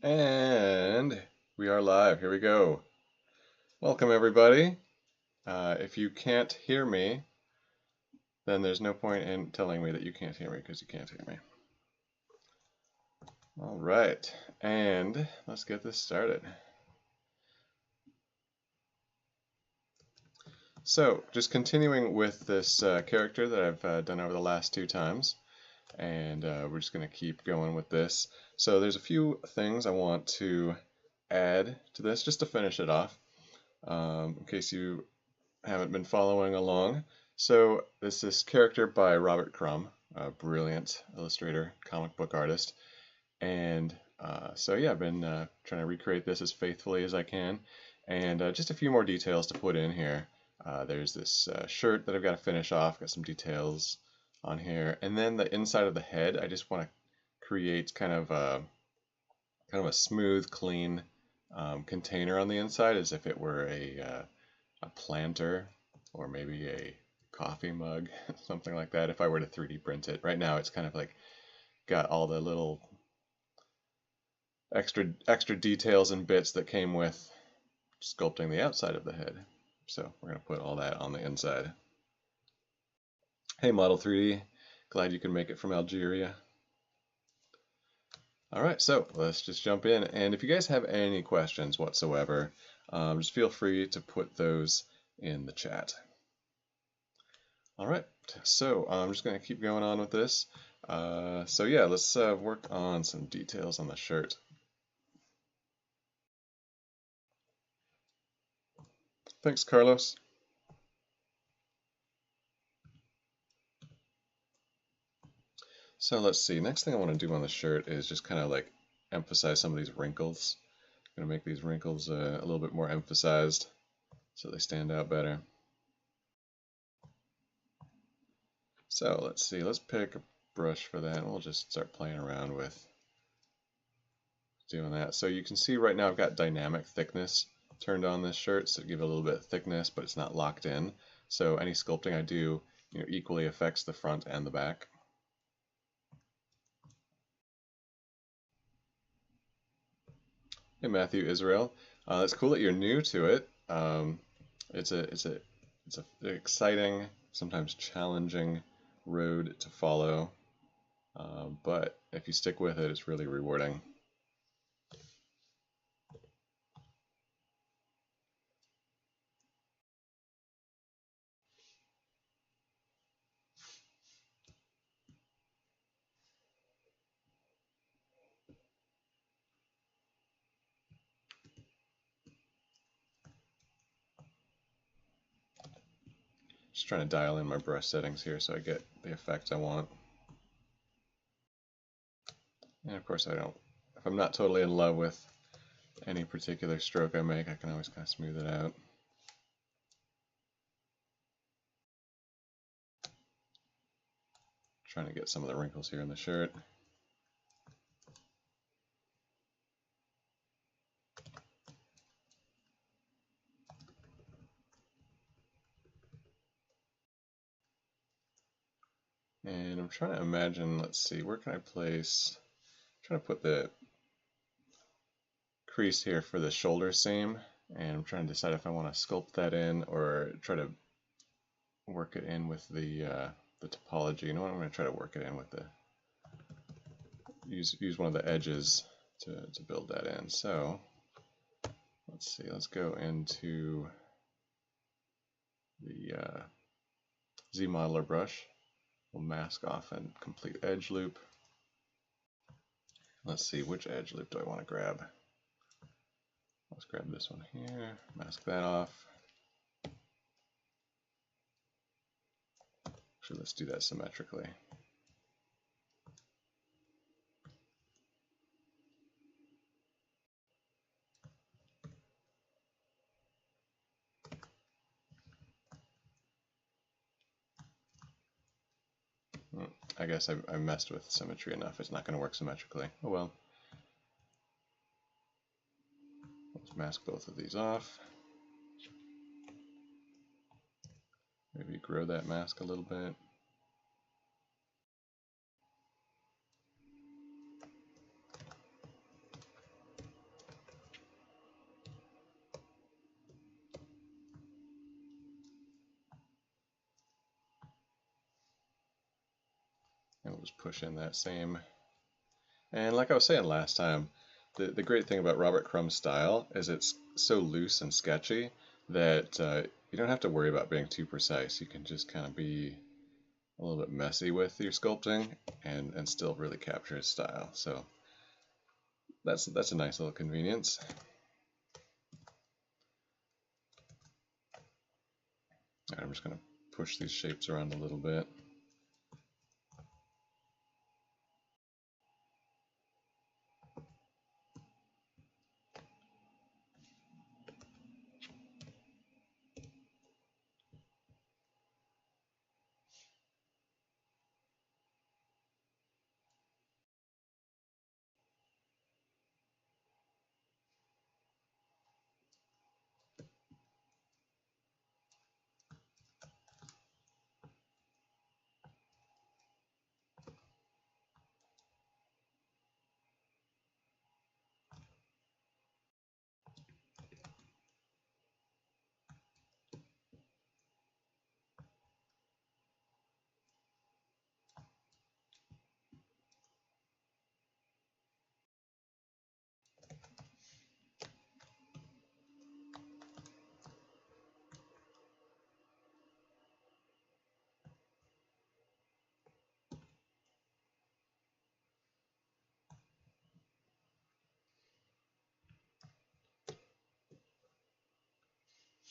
And we are live. Here we go. Welcome, everybody. If you can't hear me, then there's no point in telling me that you can't hear me because you can't hear me. All right, and let's get this started. So, just continuing with this character that I've done over the last two times, and we're just going to keep going with this. So there's a few things I want to add to this just to finish it off, in case you haven't been following along. So this character by Robert Crumb, a brilliant illustrator, comic book artist, and so yeah, I've been trying to recreate this as faithfully as I can, and just a few more details to put in here. There's this shirt that I've got to finish off, got some details on here, and then the inside of the head, I just want to create kind of a smooth, clean container on the inside, as if it were a planter or maybe a coffee mug, something like that, if I were to 3D print it. Right now it's kind of like got all the little extra details and bits that came with sculpting the outside of the head. So we're going to put all that on the inside. Hey Model 3D, glad you can make it from Algeria. Alright, so let's just jump in, and if you guys have any questions whatsoever, just feel free to put those in the chat. Alright, so I'm just going to keep going on with this. So yeah, let's work on some details on the shirt. Thanks, Carlos. So let's see, next thing I want to do on the shirt is just kind of like emphasize some of these wrinkles. I'm going to make these wrinkles a little bit more emphasized so they stand out better. So let's see, let's pick a brush for that, and we'll just start playing around with doing that. So you can see right now I've got dynamic thickness turned on this shirt, so give it a little bit of thickness, but it's not locked in. So any sculpting I do, equally affects the front and the back. Hey Matthew Israel, it's cool that you're new to it. It's an exciting, sometimes challenging road to follow, but if you stick with it, it's really rewarding. Just trying to dial in my brush settings here so I get the effect I want. And of course if I'm not totally in love with any particular stroke I make, I can always kind of smooth it out. Trying to get some of the wrinkles here in the shirt. And I'm trying to imagine, let's see, where can I place, I'm trying to put the crease here for the shoulder seam, and I'm trying to decide if I want to sculpt that in or try to work it in with the topology. You know what, I'm going to try to work it in with the, use one of the edges to build that in. So let's see, let's go into the ZModeler brush. We'll mask off and complete edge loop. Let's see, which edge loop do I want to grab? Let's grab this one here, mask that off. Actually, let's do that symmetrically. I guess I messed with symmetry enough. It's not going to work symmetrically. Oh well. Let's mask both of these off. Maybe grow that mask a little bit. And we'll just push in that same. And like I was saying last time, the great thing about Robert Crumb's style is it's so loose and sketchy that you don't have to worry about being too precise. You can just kind of be a little bit messy with your sculpting and still really capture his style. So that's a nice little convenience. All right, I'm just going to push these shapes around a little bit.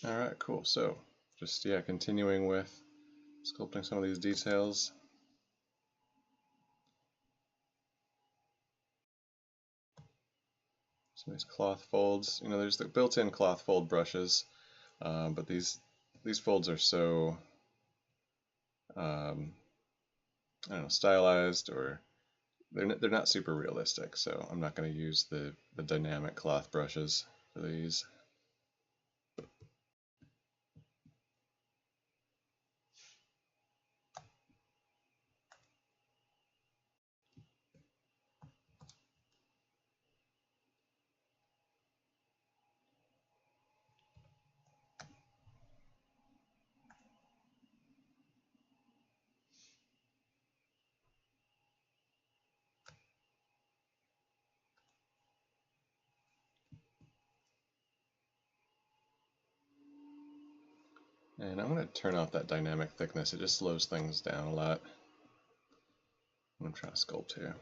All right, cool. So just, yeah, continuing with sculpting some of these details. Some of these cloth folds. You know, there's the built-in cloth fold brushes, but these folds are so, I don't know, stylized, or they're not super realistic. So I'm not going to use the dynamic cloth brushes for these. And I'm going to turn off that dynamic thickness. It just slows things down a lot when I'm trying to sculpt here.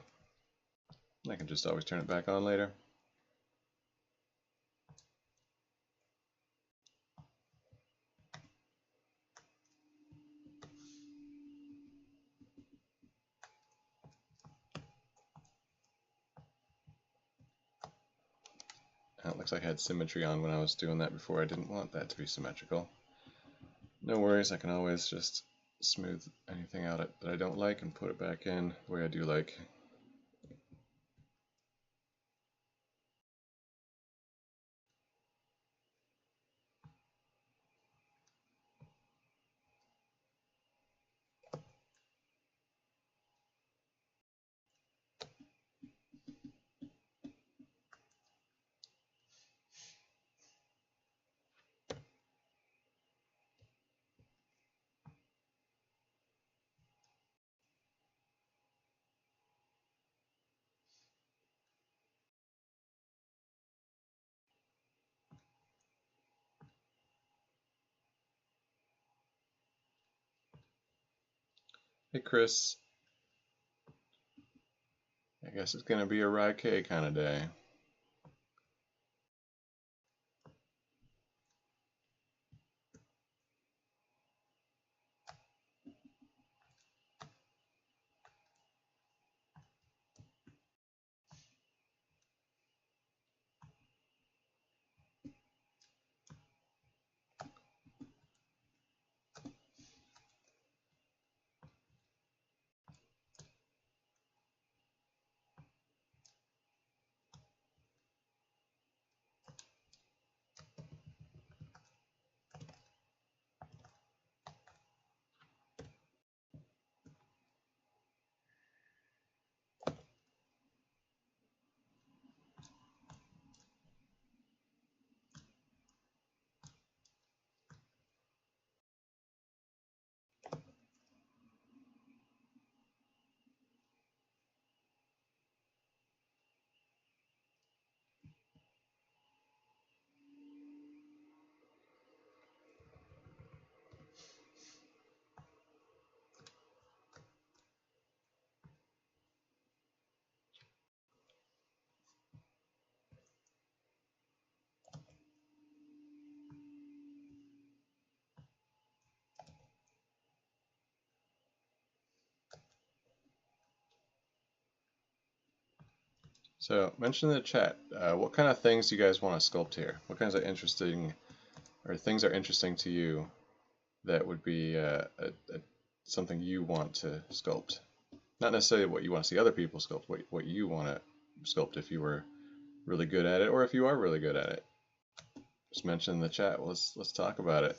I can just always turn it back on later. It looks like I had symmetry on when I was doing that before. I didn't want that to be symmetrical. No worries, I can always just smooth anything out that I don't like and put it back in the way I do like. Hey Chris, I guess it's gonna be a Rye K kind of day. So mention in the chat what kind of things you guys want to sculpt here. What kinds of interesting or things are interesting to you that would be something you want to sculpt. Not necessarily what you want to see other people sculpt, what you want to sculpt if you were really good at it, or if you are really good at it. Just mention in the chat. Let's talk about it.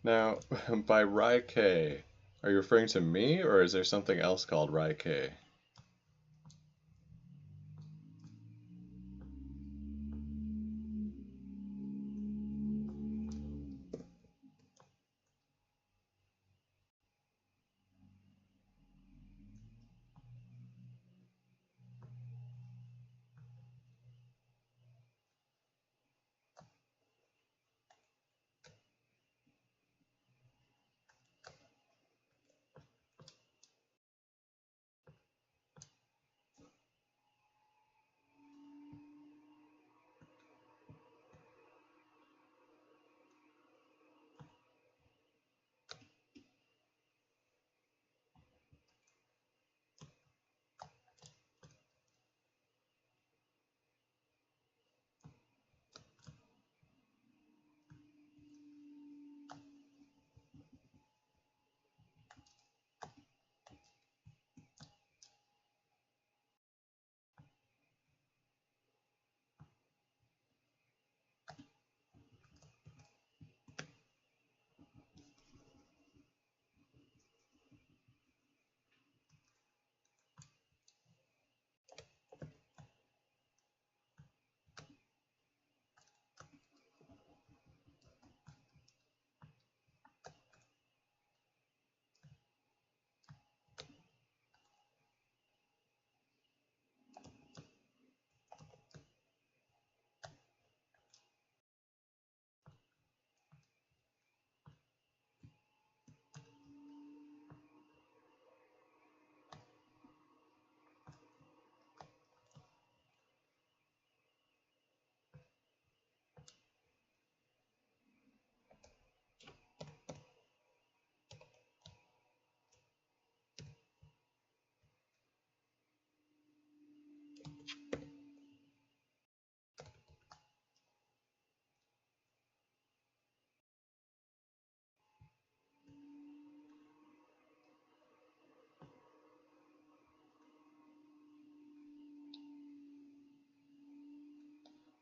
Now, by Rai-K, are you referring to me, or is there something else called Rai-K?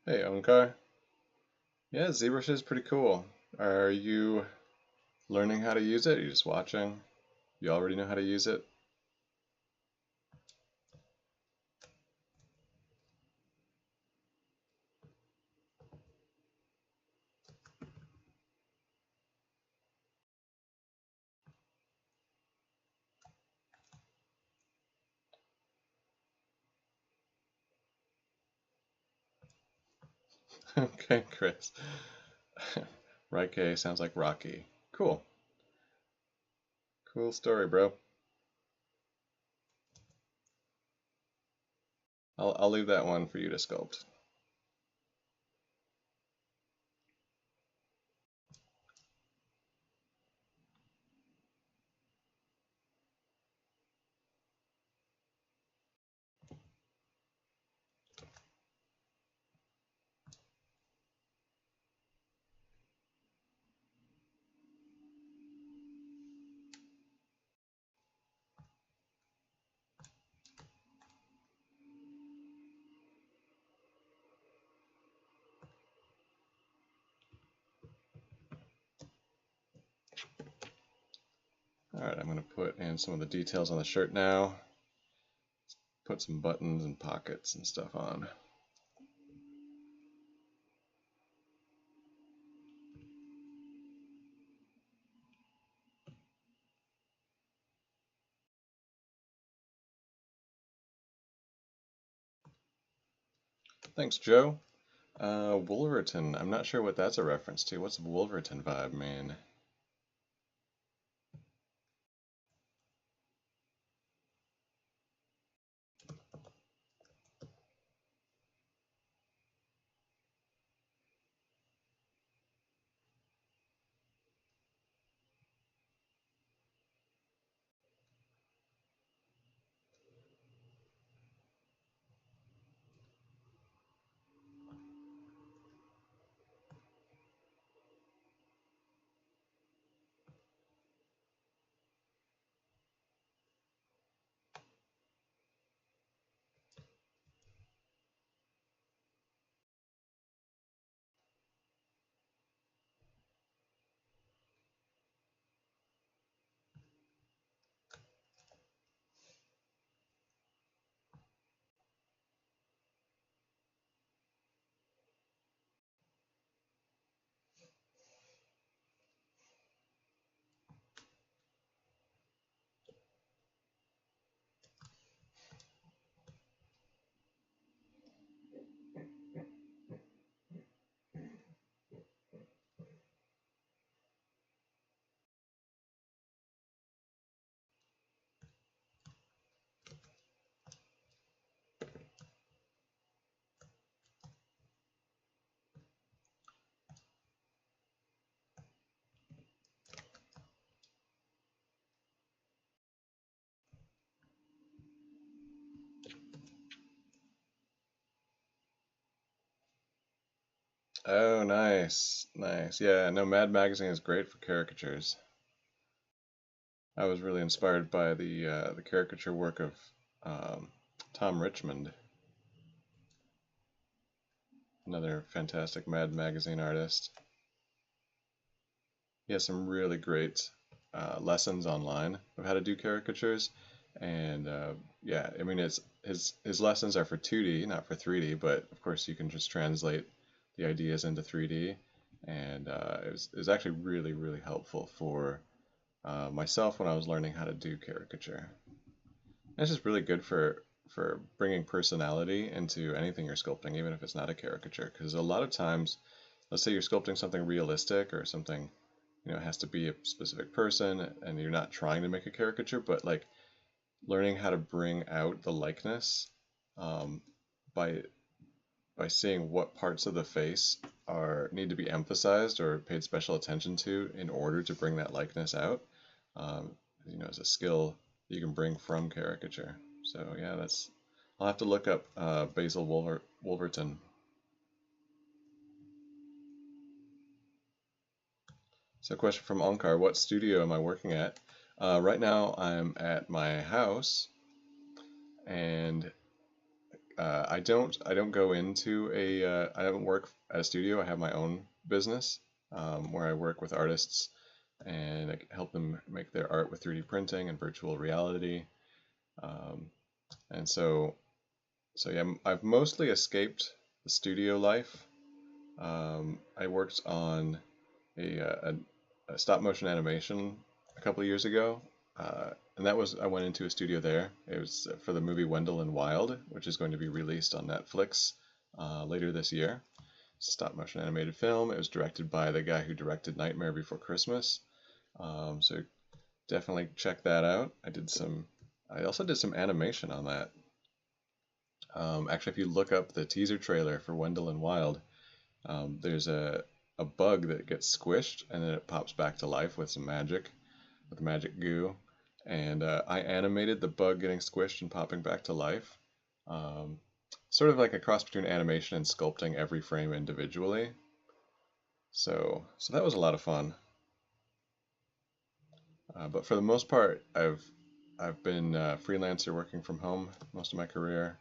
Hey, Onkar. Yeah, ZBrush is pretty cool. Are you learning how to use it? Are you just watching? You already know how to use it? Okay, Chris. Raike sounds like Rocky. Cool. Cool story, bro. I'll leave that one for you to sculpt. Alright, I'm going to put in some of the details on the shirt now. Put some buttons and pockets and stuff on. Thanks, Joe. Wolverton. I'm not sure what that's a reference to. What's Wolverton vibe mean? Oh, nice, nice. Yeah, no, Mad Magazine is great for caricatures. I was really inspired by the caricature work of um, Tom Richmond, another fantastic Mad Magazine artist. He has some really great lessons online of how to do caricatures, and yeah, I mean, his lessons are for 2D, not for 3D, but of course you can just translate the ideas into 3D, and it was actually really helpful for myself when I was learning how to do caricature. And it's just really good for bringing personality into anything you're sculpting, even if it's not a caricature, because a lot of times, let's say you're sculpting something realistic or something, you know, it has to be a specific person and you're not trying to make a caricature, but like learning how to bring out the likeness um, by seeing what parts of the face are need to be emphasized or paid special attention to in order to bring that likeness out. You know, as a skill you can bring from caricature. So yeah, that's I'll have to look up Basil Wolverton. So, question from Onkar: what studio am I working at? Right now, I'm at my house, and I don't go into I don't work at a studio. I have my own business where I work with artists and I help them make their art with 3D printing and virtual reality. Um, and so yeah, I've mostly escaped the studio life. I worked on a stop motion animation a couple of years ago, and I went into a studio there. It was for the movie Wendell and Wild, which is going to be released on Netflix later this year. It's a stop motion animated film. It was directed by the guy who directed Nightmare Before Christmas. So definitely check that out. I also did some animation on that. Actually, if you look up the teaser trailer for Wendell and Wild, there's a bug that gets squished and then it pops back to life with some magic, with magic goo. And I animated the bug getting squished and popping back to life. Sort of like a cross between animation and sculpting every frame individually. So that was a lot of fun. But for the most part, I've been a freelancer working from home most of my career.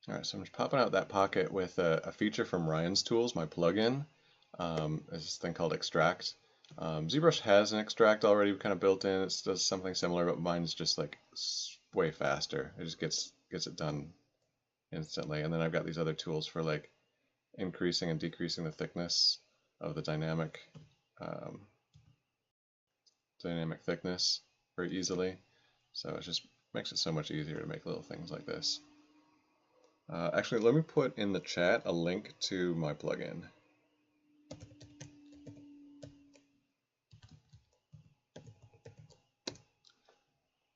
Alright, so I'm just popping out that pocket with a feature from Ryan's Tools, my plugin. There's this thing called Extract. ZBrush has an extract already kind of built in. It does something similar, but mine's just like way faster. It just gets it done instantly. And then I've got these other tools for like increasing and decreasing the thickness of the dynamic thickness very easily. So it just makes it so much easier to make little things like this. Actually, let me put in the chat a link to my plugin.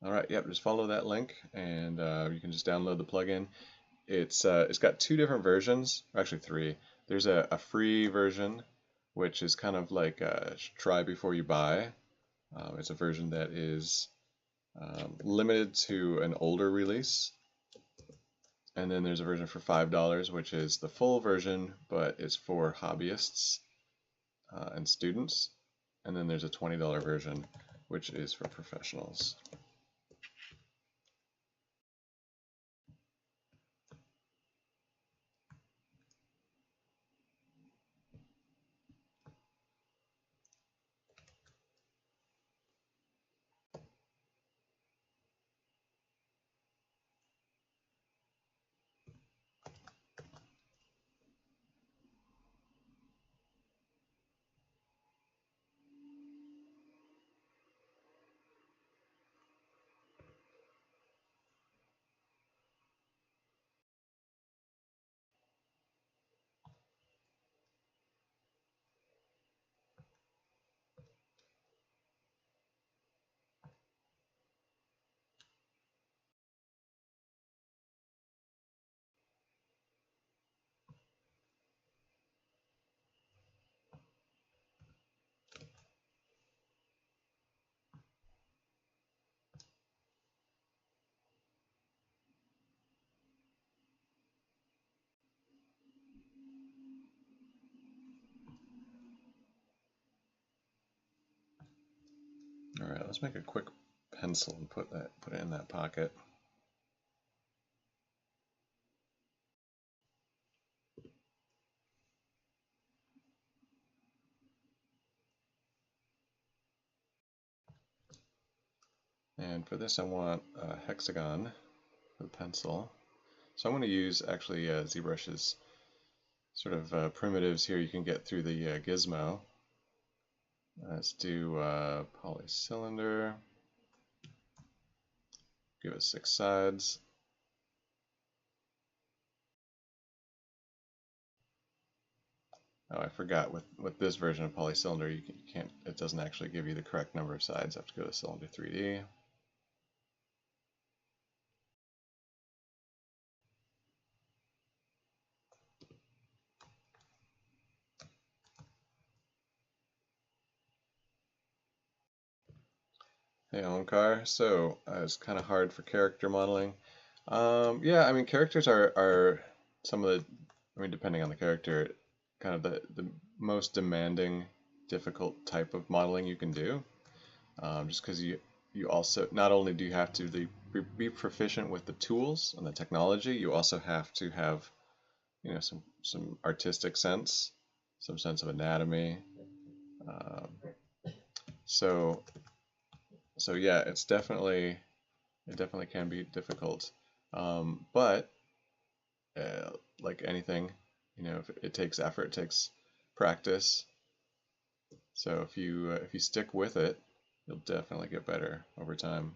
Alright, yep, just follow that link and you can just download the plugin. It's got two different versions, or actually three. There's a free version, which is kind of like try before you buy. It's a version that is limited to an older release. And then there's a version for $5, which is the full version, but it's for hobbyists and students. And then there's a $20 version, which is for professionals. Alright, let's make a quick pencil and put it in that pocket. And for this I want a hexagon for the pencil. So I'm going to use actually ZBrush's sort of primitives here you can get through the gizmo. Let's do polycylinder. Give it 6 sides. Oh, I forgot, with this version of polycylinder you can't, it doesn't actually give you the correct number of sides. I have to go to Cylinder 3D. Hey Onkar, so it's kind of hard for character modeling. Yeah, I mean characters are some of the, I mean depending on the character, kind of the most demanding, difficult type of modeling you can do. Just because you also not only do you have to be proficient with the tools and the technology, you also have to have some artistic sense, some sense of anatomy. Um, so so yeah, it definitely can be difficult. But like anything, if it takes effort, it takes practice. So if you stick with it, you'll definitely get better over time.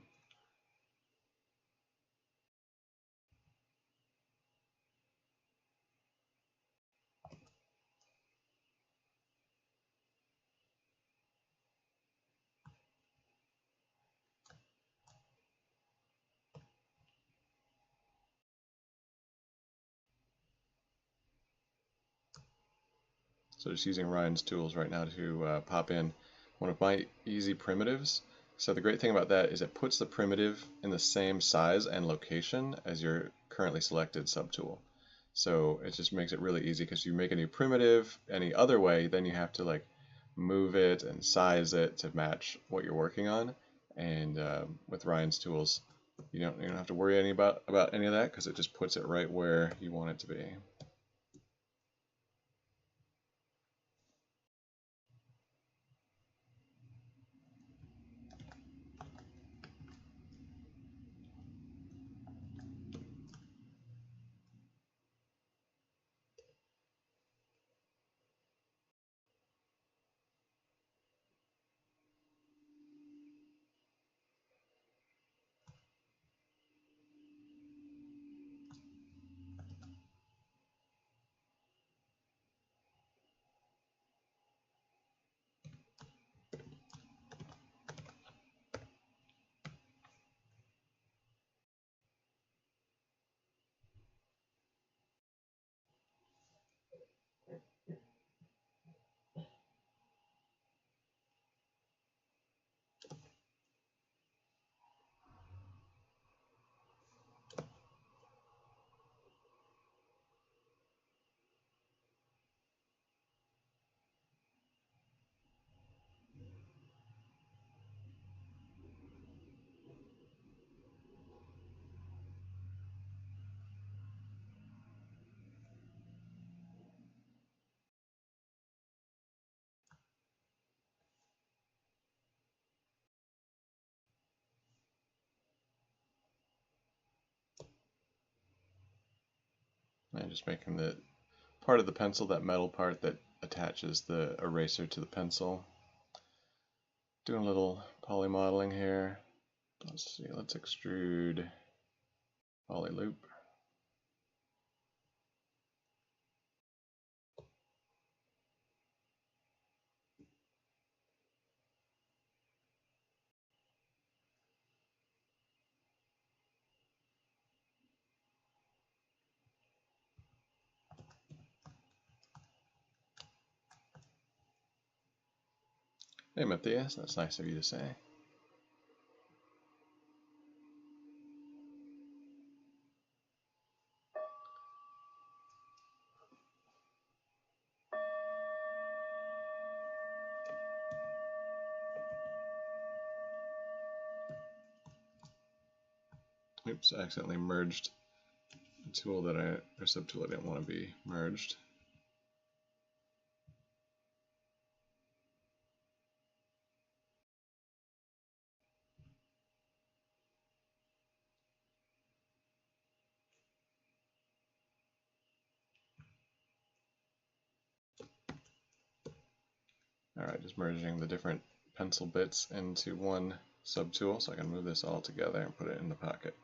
So just using Ryan's tools right now to pop in one of my easy primitives. So the great thing about that is it puts the primitive in the same size and location as your currently selected subtool. So it just makes it really easy because you make a new primitive any other way, then you have to like move it and size it to match what you're working on. And with Ryan's tools, you don't have to worry about any of that because it just puts it right where you want it to be. And just making the part of the pencil, that metal part that attaches the eraser to the pencil. Doing a little poly modeling here. Let's see, let's extrude poly loop. Hey Matthias, that's nice of you to say. Oops, I accidentally merged a tool or subtool I didn't want to be merged. Alright, just merging the different pencil bits into one subtool so I can move this all together and put it in the pocket.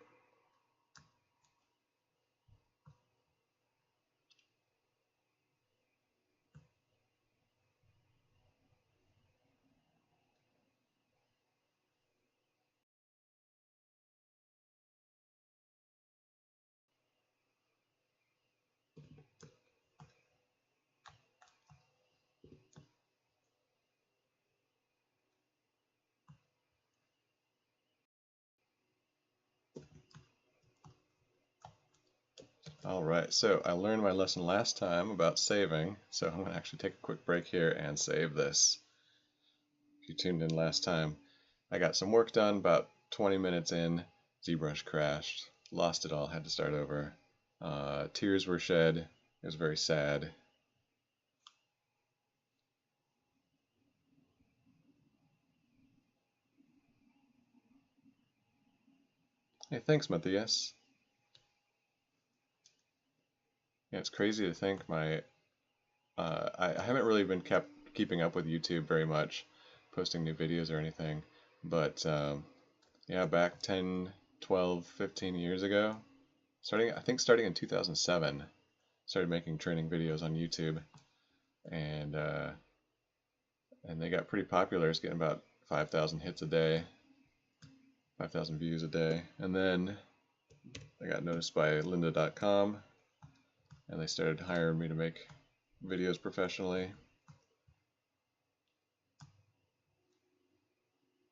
Alright, so I learned my lesson last time about saving, so I'm going to actually take a quick break here and save this. If you tuned in last time, I got some work done, about 20 minutes in, ZBrush crashed, lost it all, had to start over. Tears were shed, it was very sad. Hey, thanks, Matthias. Yeah, it's crazy to think I haven't really been keeping up with YouTube very much, posting new videos or anything, but yeah, back 10, 12, 15 years ago, I think starting in 2007, started making training videos on YouTube, and they got pretty popular. It's getting about 5,000 hits a day, 5,000 views a day, and then I got noticed by lynda.com, and they started hiring me to make videos professionally.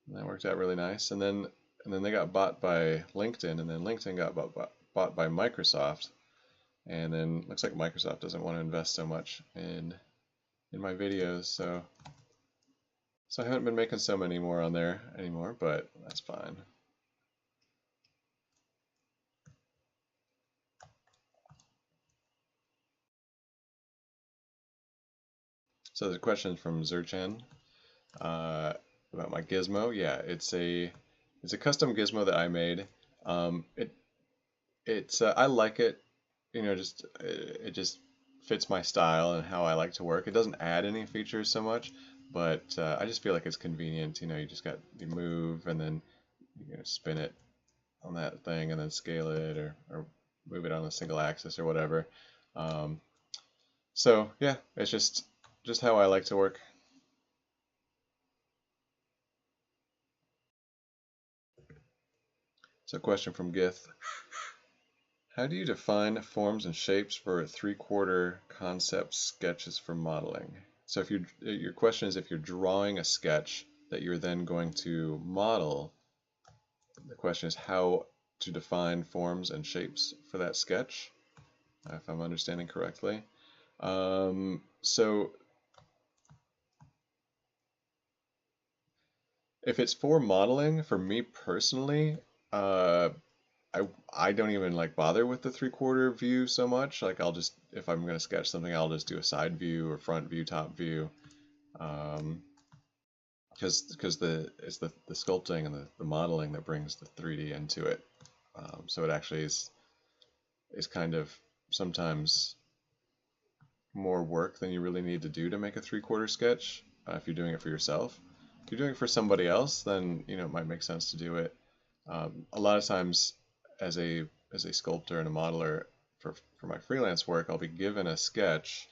And that worked out really nice. And then they got bought by LinkedIn, and then LinkedIn got bought by Microsoft. And then looks like Microsoft doesn't want to invest so much in my videos, so I haven't been making so many more on there anymore, but that's fine. So there's a question from Zerchan about my gizmo. Yeah, it's a custom gizmo that I made. I like it. You know, it just fits my style and how I like to work. It doesn't add any features so much, but I just feel like it's convenient. You know, you move and then you spin it on that thing and then scale it or move it on a single axis or whatever. So yeah, it's just how I like to work. So, question from Gith. How do you define forms and shapes for 3/4 concept sketches for modeling? So if your question is if you're drawing a sketch that you're then going to model, the question is how to define forms and shapes for that sketch, if I'm understanding correctly. So if it's for modeling, for me personally, I don't even like bother with the 3/4 view so much. Like I'll just, if I'm gonna sketch something, I'll just do a side view or front view, top view, because it's the sculpting and the modeling that brings the 3D into it. So it actually is kind of sometimes more work than you really need to do to make a 3/4 sketch if you're doing it for yourself. If you're doing it for somebody else, then it might make sense to do it. A lot of times, as a sculptor and a modeler for my freelance work, I'll be given a sketch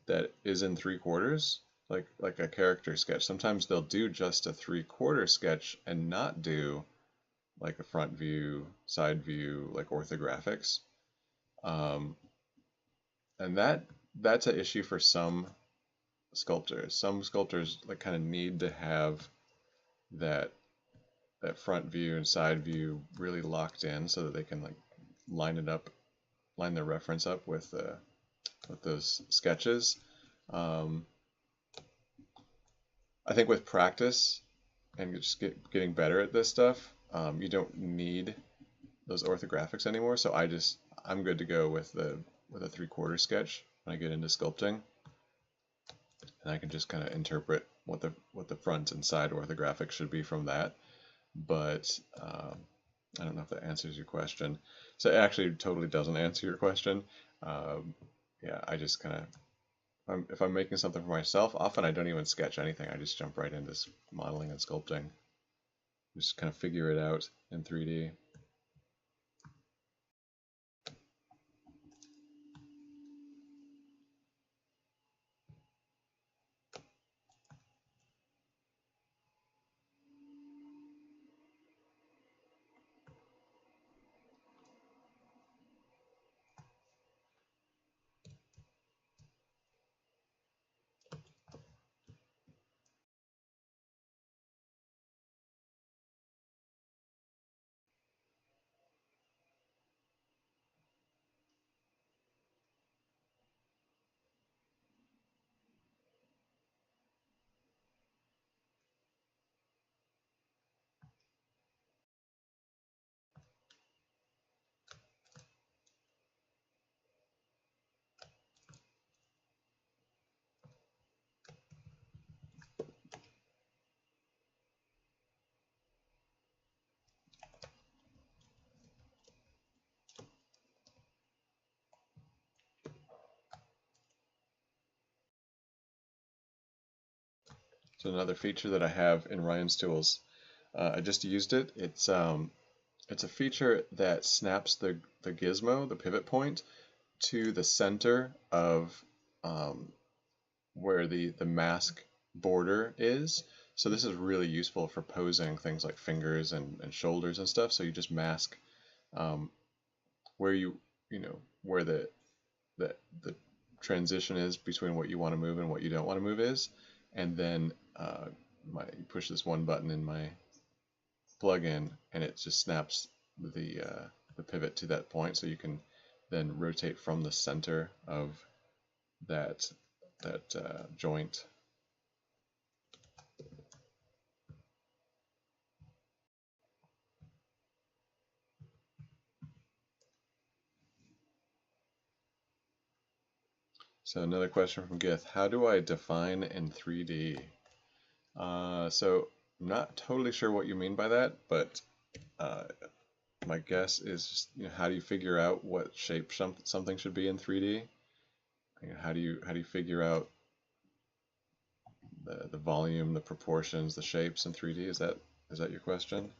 that is in 3/4, like a character sketch. Sometimes they'll do just a 3/4 sketch and not do like a front view, side view, like orthographics. And that's an issue for some sculptors. Some sculptors like kind of need to have that front view and side view really locked in so that they can like line their reference up with those sketches. I think with practice and just getting better at this stuff, you don't need those orthographics anymore. So I'm good to go with a 3/4 sketch when I get into sculpting, and I can just kind of interpret what the front and side orthographics should be from that. But I don't know if that answers your question. So it actually totally doesn't answer your question. Yeah, I just kind of, if I'm making something for myself, often I don't even sketch anything. I just jump right into modeling and sculpting. Just kind of figure it out in 3D. So another feature that I have in Ryan's tools, I just used it. It's a feature that snaps the gizmo, the pivot point, to the center of where the mask border is. So this is really useful for posing things like fingers and shoulders and stuff. So you just mask where where the transition is between what you want to move and what you don't want to move is, and then you push this one button in my plugin, and it just snaps the pivot to that point, so you can then rotate from the center of that joint. So another question from Gith: how do I define in 3D? So I'm not totally sure what you mean by that, but my guess is, how do you figure out what shape something should be in 3D? How do you figure out the volume, the proportions, the shapes in 3D? Is that your question?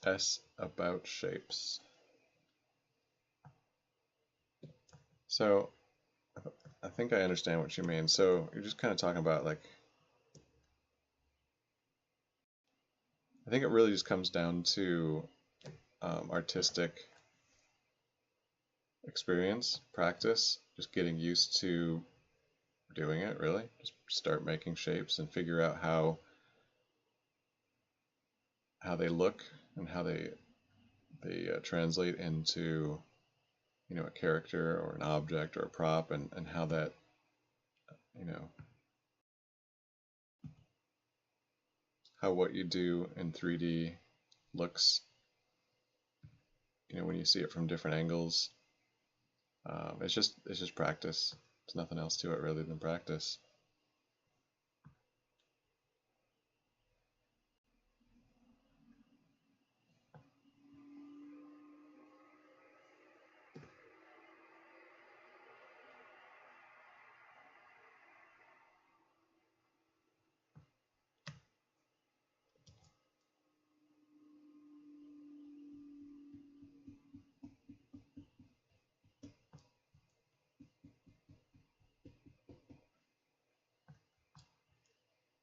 S about shapes. So I think I understand what you mean. So you're just kind of talking about, like, I think it really just comes down to artistic experience, practice, just getting used to doing it, really. Just start making shapes and figure out how they look and how they translate into a character or an object or a prop, and how that how what you do in 3D looks when you see it from different angles. It's just practice. There's nothing else to it really than practice.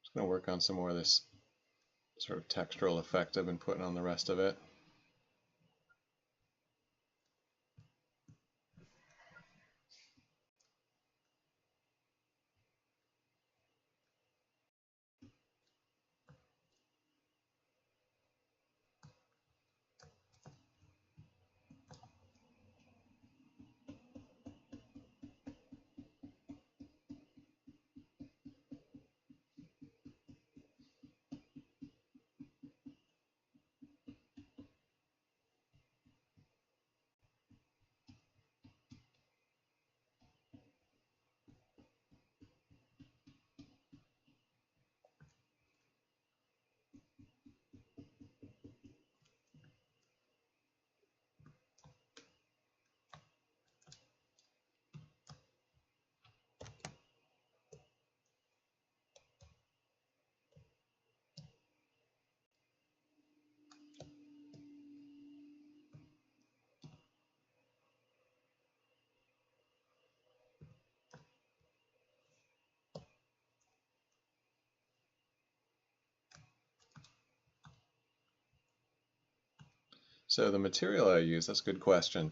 Just going to work on some more of this sort of textural effect I've been putting on the rest of it. So the material I use, that's a good question.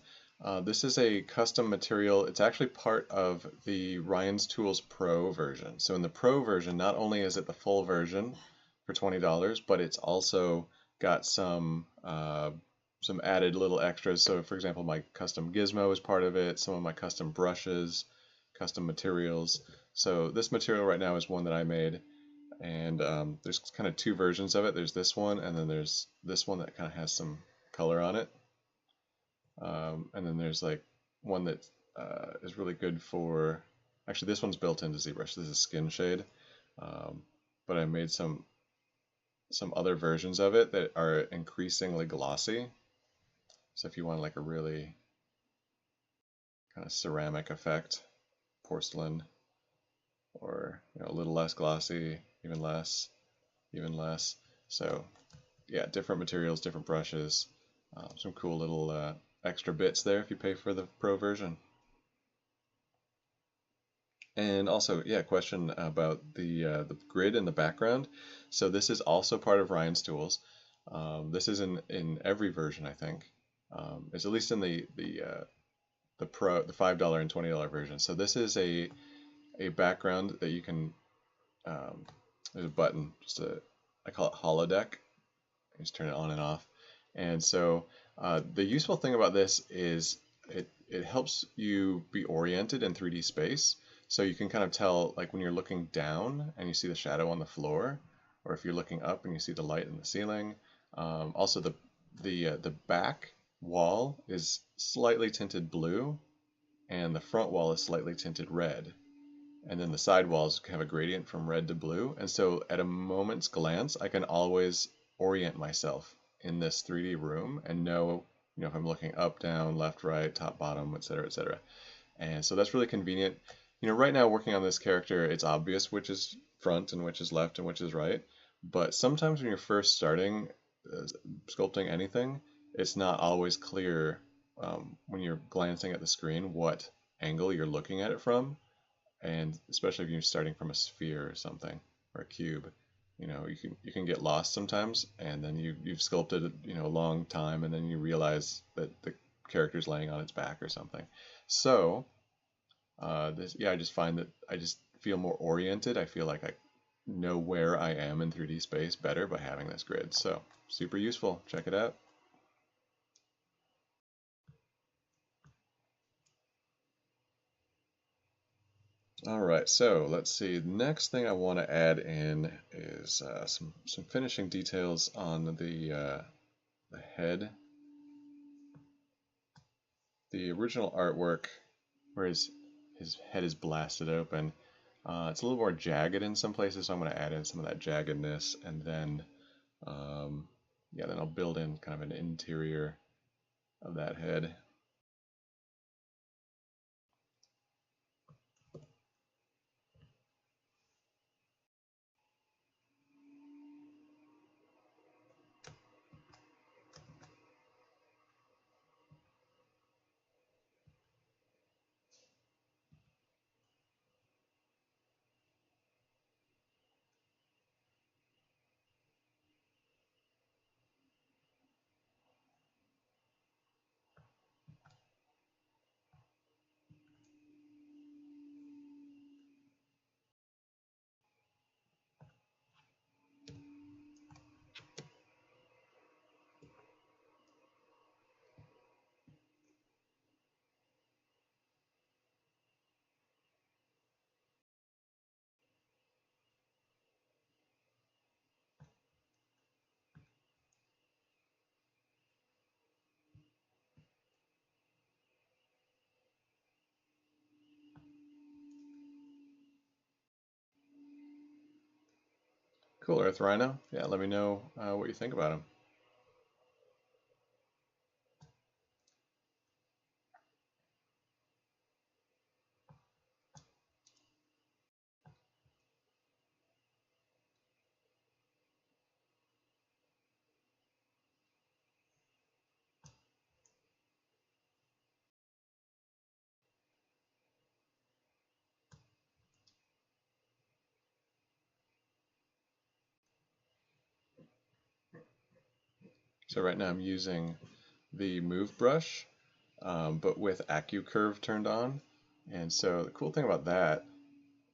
This is a custom material. It's actually part of the Ryan's Tools Pro version. So in the Pro version, not only is it the full version for $20, but it's also got some added little extras. So for example, my custom gizmo is part of it, some of my custom brushes, custom materials. So this material right now is one that I made And there's kind of two versions of it. There's this one, and then there's this one that kind of has some color on it. And then there's like one that is really good for, actually this one's built into ZBrush. This is skin shade, but I made some other versions of it that are increasingly glossy. So if you want like a really kind of ceramic effect, porcelain, or a little less glossy, even less, even less. So yeah, different materials, different brushes, some cool little extra bits there if you pay for the pro version. And also, yeah, question about the grid in the background. So this is also part of Ryan's tools. This is in every version, I think. It's at least in the Pro, the $5 and $20 version. So this is a background that you can. There's a button, I call it Holodeck. You just turn it on and off. And so the useful thing about this is it helps you be oriented in 3D space. So you can kind of tell, like when you're looking down and you see the shadow on the floor, or if you're looking up and you see the light in the ceiling. Also, the back wall is slightly tinted blue, and the front wall is slightly tinted red. And then the side walls have a gradient from red to blue. And so at a moment's glance, I can always orient myself in this 3D room and know, if I'm looking up, down, left, right, top, bottom, etc., etc. And so that's really convenient. Right now working on this character, it's obvious which is front and which is left and which is right. But sometimes when you're first starting sculpting anything, it's not always clear when you're glancing at the screen what angle you're looking at it from. And especially if you're starting from a sphere or something, or a cube, you can get lost sometimes, and then you've sculpted a long time, and then you realize that the character's laying on its back or something. So I just find that I just feel more oriented. I feel like I know where I am in 3D space better by having this grid. So super useful. Check it out. Alright, so let's see. The next thing I want to add in is some finishing details on the head. The original artwork, where his head is blasted open, it's a little more jagged in some places, so I'm going to add in some of that jaggedness, and then then I'll build in kind of an interior of that head. Cool, Earth Rhino. Yeah, let me know what you think about him. So right now I'm using the Move brush, but with AccuCurve turned on. And so the cool thing about that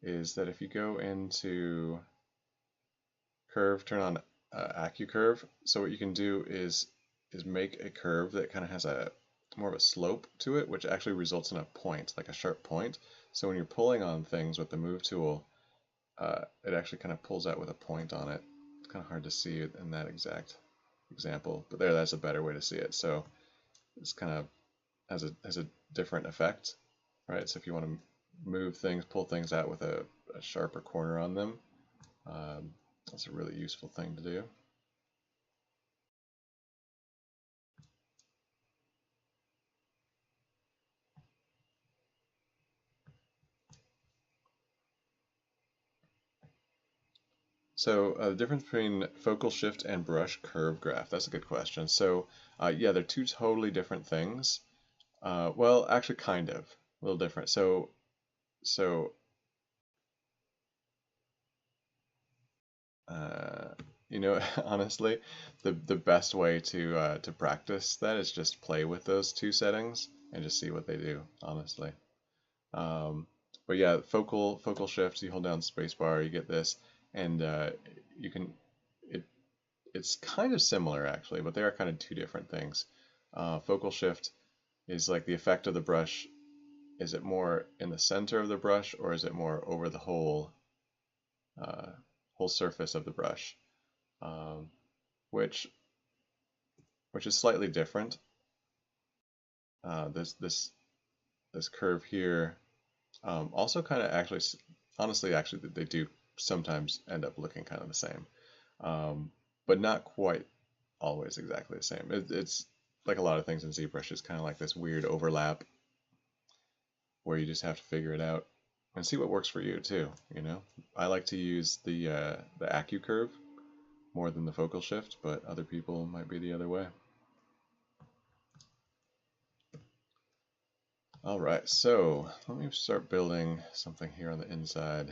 is that if you go into Curve, turn on AccuCurve, so what you can do is make a curve that kind of has a more of a slope to it, which actually results in a point, like a sharp point. So when you're pulling on things with the Move tool, it actually kind of pulls out with a point on it. It's kind of hard to see it in that exact example, but that's a better way to see it. So it's kind of has a different effect, right? So if you want to move things, pull things out with a sharper corner on them, that's a really useful thing to do. So the difference between focal shift and brush curve graph, that's a good question. So yeah, they're two totally different things. Well, actually kind of, a little different. So uh, you know, honestly, the best way to practice that is just play with those two settings and just see what they do, honestly. Um, but yeah, focal shift, you hold down spacebar, you get this, and you can it it's kind of similar actually, but they are kind of two different things. Focal shift is like the effect of the brush. Is it more in the center of the brush, or is it more over the uh, whole surface of the brush? Um, which which is slightly different. This curve here also kind of actually, honestly, actually they do sometimes end up looking kind of the same, but not quite always exactly the same. It's like a lot of things in ZBrush, it's kind of like this weird overlap where you just have to figure it out and see what works for you too. You know, I like to use the Acu curve more than the focal shift, but other people might be the other way. All right, so let me start building something here on the inside.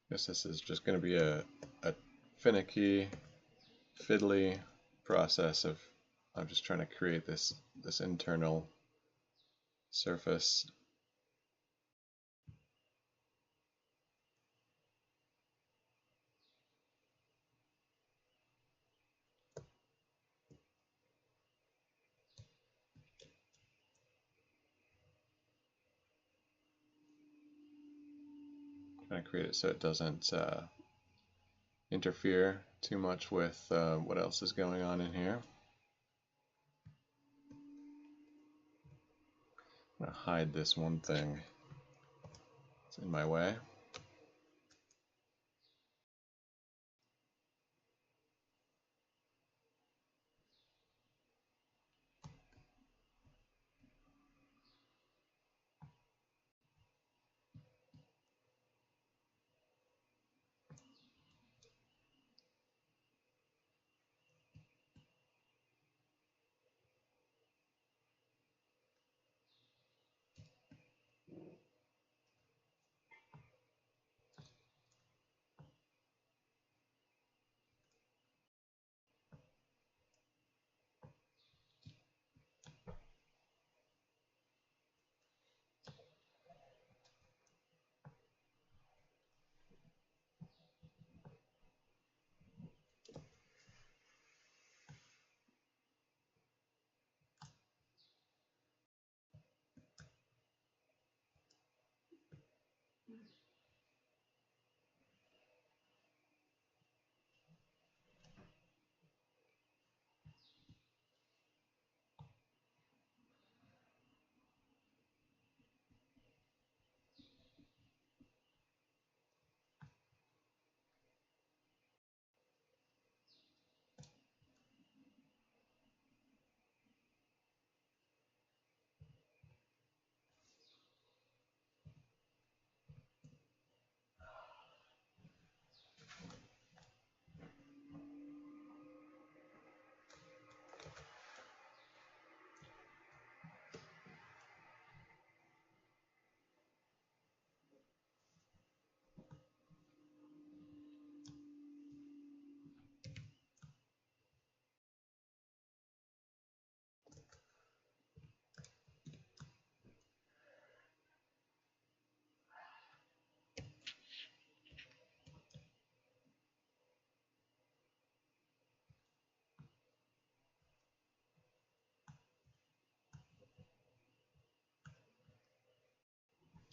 Guess this is just going to be a finicky, fiddly process of I'm just trying to create this internal surface. Trying to create it so it doesn't interfere too much with what else is going on in here. I'm going to hide this one thing that's in my way.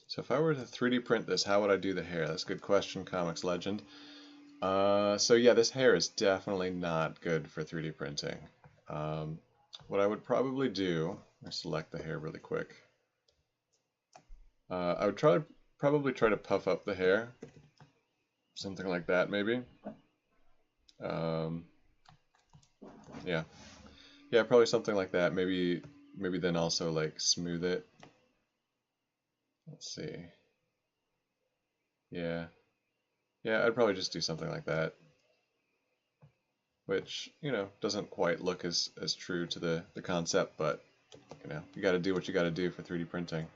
So if I were to 3D print this, how would I do the hair? That's a good question, Comics Legend. So yeah, this hair is definitely not good for 3D printing. What I would probably do, I select the hair really quick. I would probably try to puff up the hair, something like that maybe. Yeah, probably something like that. Maybe then also like smooth it. Let's see. Yeah, I'd probably just do something like that, which, you know, doesn't quite look as true to the concept, but, you know, you got to do what you got to do for 3D printing.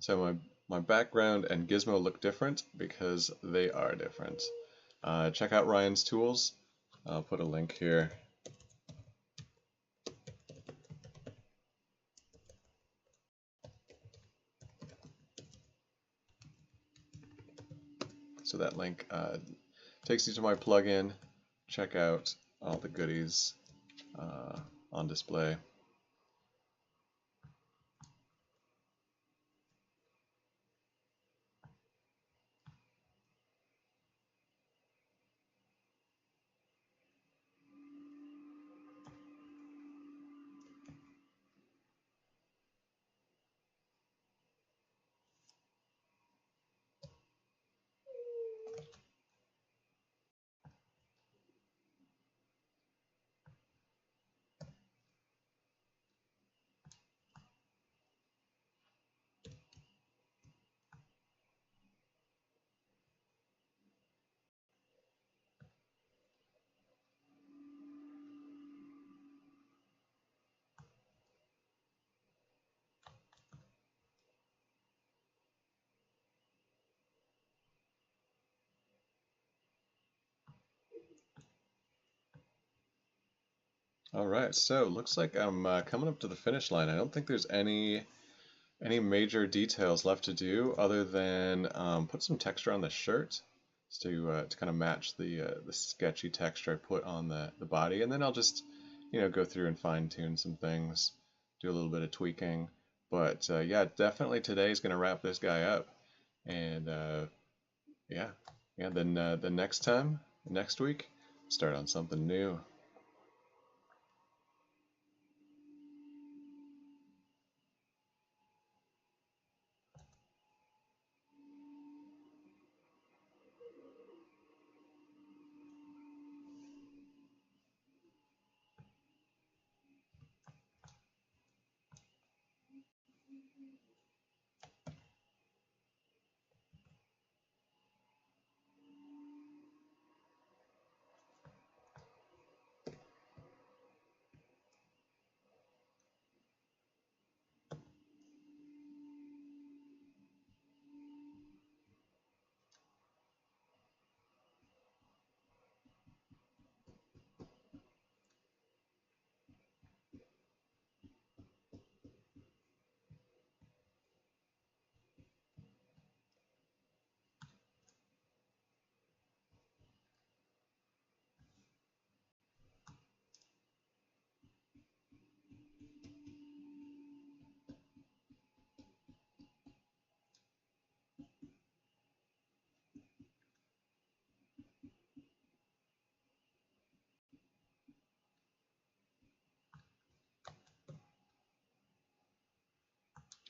So my background and gizmo look different because they are different. Check out Ryan's tools. I'll put a link here. So that link takes you to my plugin. Check out all the goodies on display. Alright, so looks like I'm coming up to the finish line. I don't think there's any major details left to do other than put some texture on the shirt to kind of match the sketchy texture I put on the body, and then I'll just, you know, go through and fine tune some things, do a little bit of tweaking. But yeah, definitely today's going to wrap this guy up, and yeah, then the next week start on something new.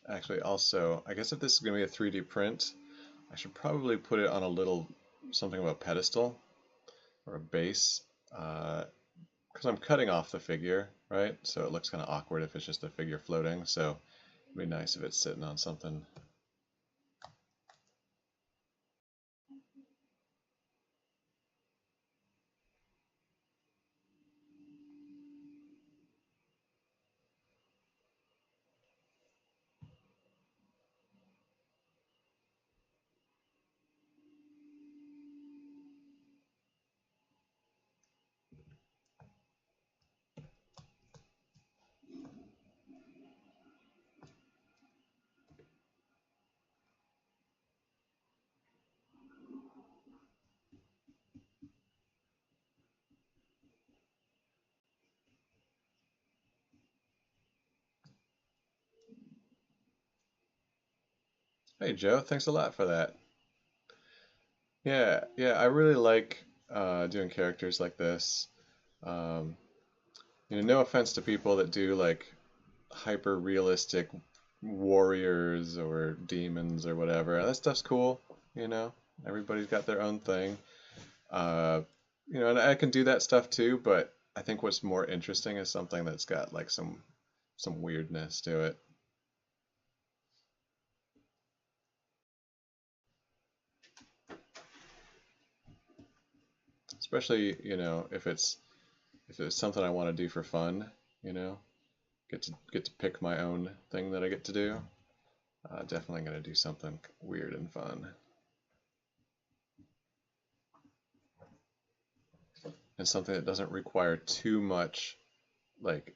Actually, also, I guess if this is going to be a 3D print, I should probably put it on a little something of a pedestal or a base, because I'm cutting off the figure, right? So it looks kind of awkward if it's just a figure floating. So it'd be nice if it's sitting on something. Hey Joe, thanks a lot for that. Yeah, I really like doing characters like this. Um, no offense to people that do like hyper realistic warriors or demons or whatever. That stuff's cool, you know. Everybody's got their own thing. Uh, and I can do that stuff too, but I think what's more interesting is something that's got like some weirdness to it. Especially, if it's something I want to do for fun, you know, get to pick my own thing that I get to do. Definitely gonna do something weird and fun. And something that doesn't require too much like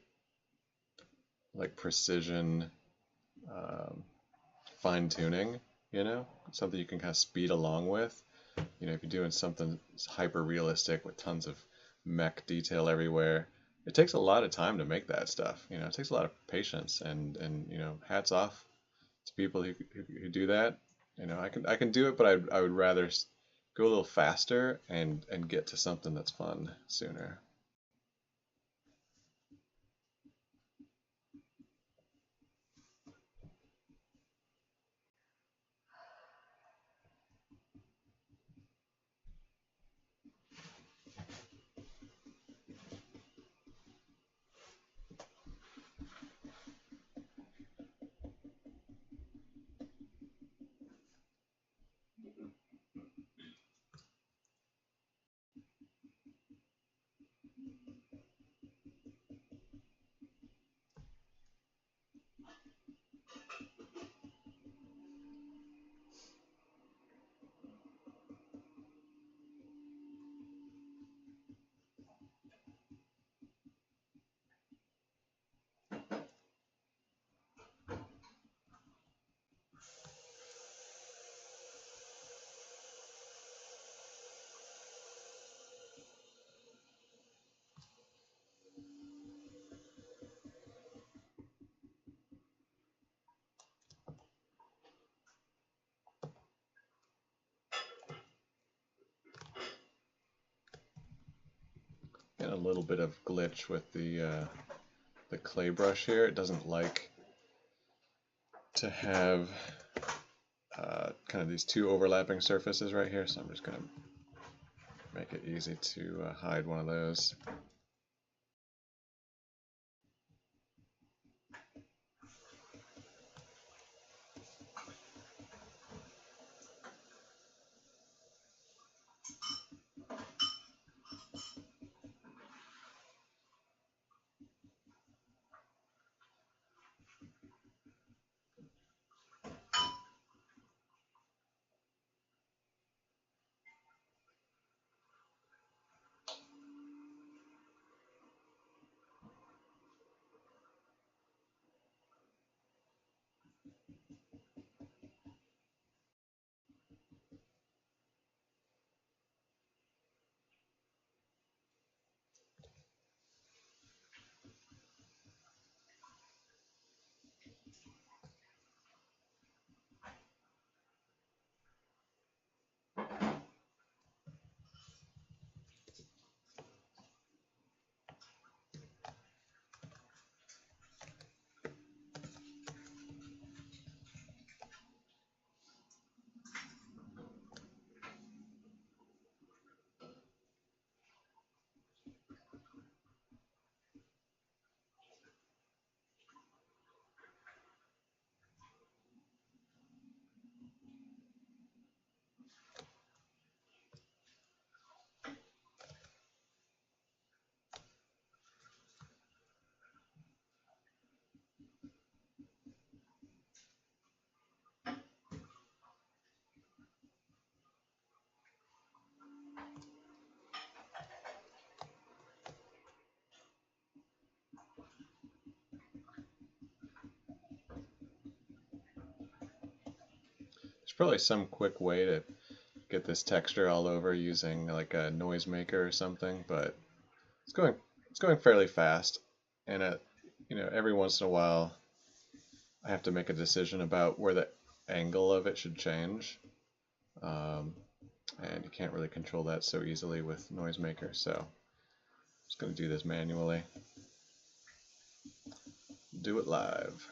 precision, um, fine tuning, something you can kind of speed along with. If you're doing something hyper realistic with tons of mech detail everywhere, it takes a lot of time to make that stuff. It takes a lot of patience, and hats off to people who do that. I can do it, but I would rather go a little faster and get to something that's fun sooner. little bit of glitch with the clay brush here. It doesn't like to have kind of these two overlapping surfaces right here, so I'm just going to make it easy to hide one of those. There's probably some quick way to get this texture all over using like a noisemaker or something, but it's going fairly fast, and every once in a while I have to make a decision about where the angle of it should change, and you can't really control that so easily with noisemaker, so I'm just going to do this manually. Do it live.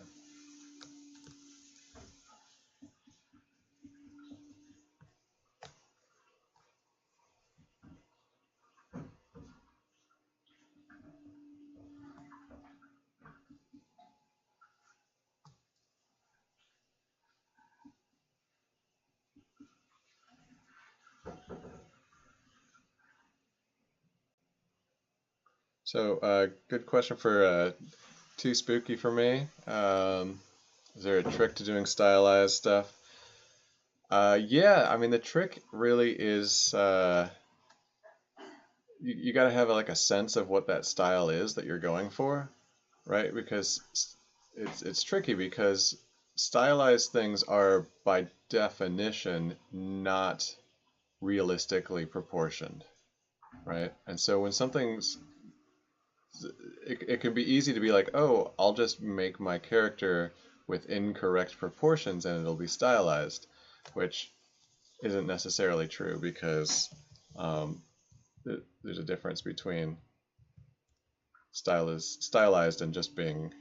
So, good question for too spooky for me. Is there a trick to doing stylized stuff? Yeah, I mean the trick really is you got to have like a sense of what that style is that you're going for, right? Because it's tricky because stylized things are by definition not realistically proportioned, right? And so when something's it can be easy to be like, oh, I'll just make my character with incorrect proportions and it'll be stylized, which isn't necessarily true because there's a difference between stylized and just being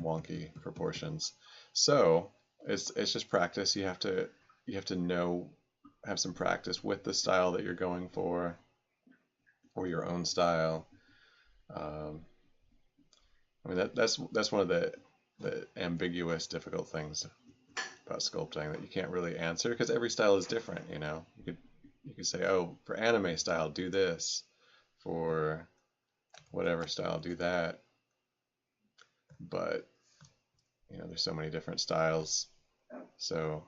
wonky proportions. So it's just practice. You have to know, have some practice with the style that you're going for, or your own style. I mean that's one of the ambiguous, difficult things about sculpting that you can't really answer because every style is different. You could say, oh, for anime style, do this. For whatever style, do that. But there's so many different styles, so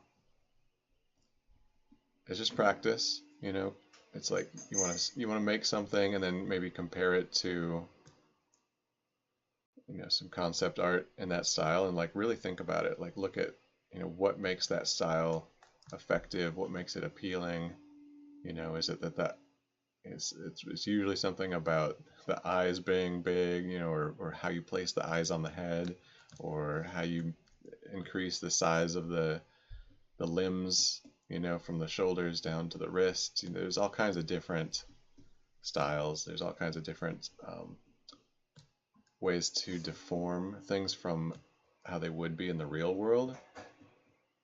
it's just practice. It's like you want to make something and then maybe compare it to some concept art in that style and like really think about it. Like look at what makes that style effective, what makes it appealing. Is it that it's usually something about the eyes being big, or how you place the eyes on the head, or how you increase the size of the limbs, from the shoulders down to the wrists. There's all kinds of different styles. There's all kinds of different ways to deform things from how they would be in the real world.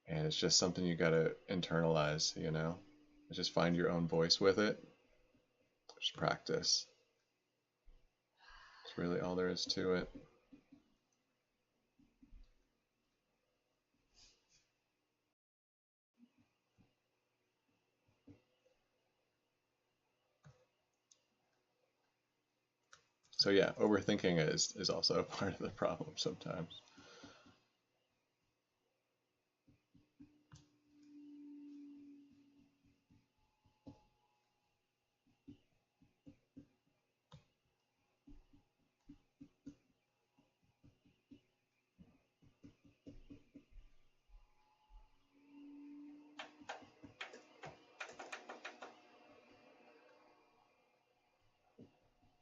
And it's just something you gotta internalize, you know? Just find your own voice with it. Just practice. That's really all there is to it. So yeah, overthinking is also a part of the problem sometimes.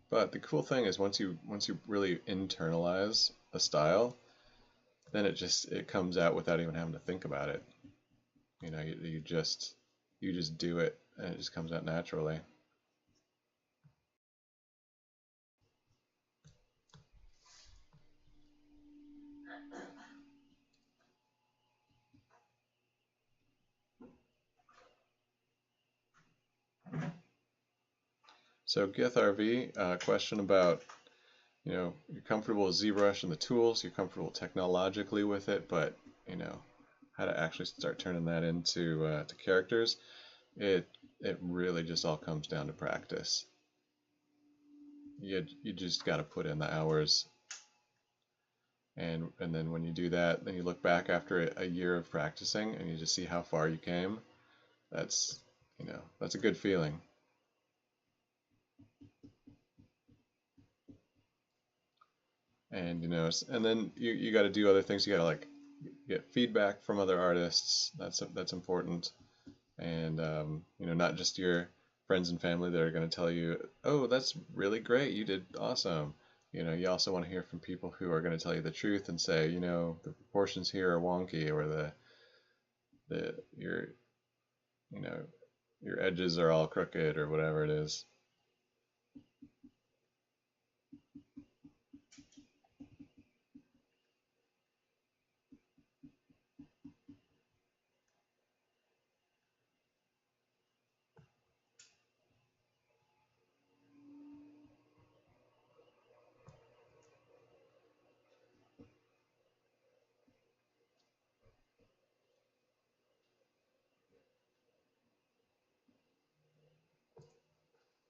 But the cool thing is once you really internalize a style, then it comes out without even having to think about it. You know, you just do it and it just comes out naturally. So GithRV, question about, you know, you're comfortable with ZBrush and the tools, you're comfortable technologically with it, but, you know, how to actually start turning that into to characters, it really just all comes down to practice. You just got to put in the hours, and then when you do that, then you look back after a year of practicing and you just see how far you came. That's, you know, that's a good feeling. And you know, and then you got to do other things. You got to like get feedback from other artists. That's important. And you know, not just your friends and family that are going to tell you, "Oh, that's really great. You did awesome." You know, you also want to hear from people who are going to tell you the truth and say, you know, the proportions here are wonky, or your you know your edges are all crooked, or whatever it is.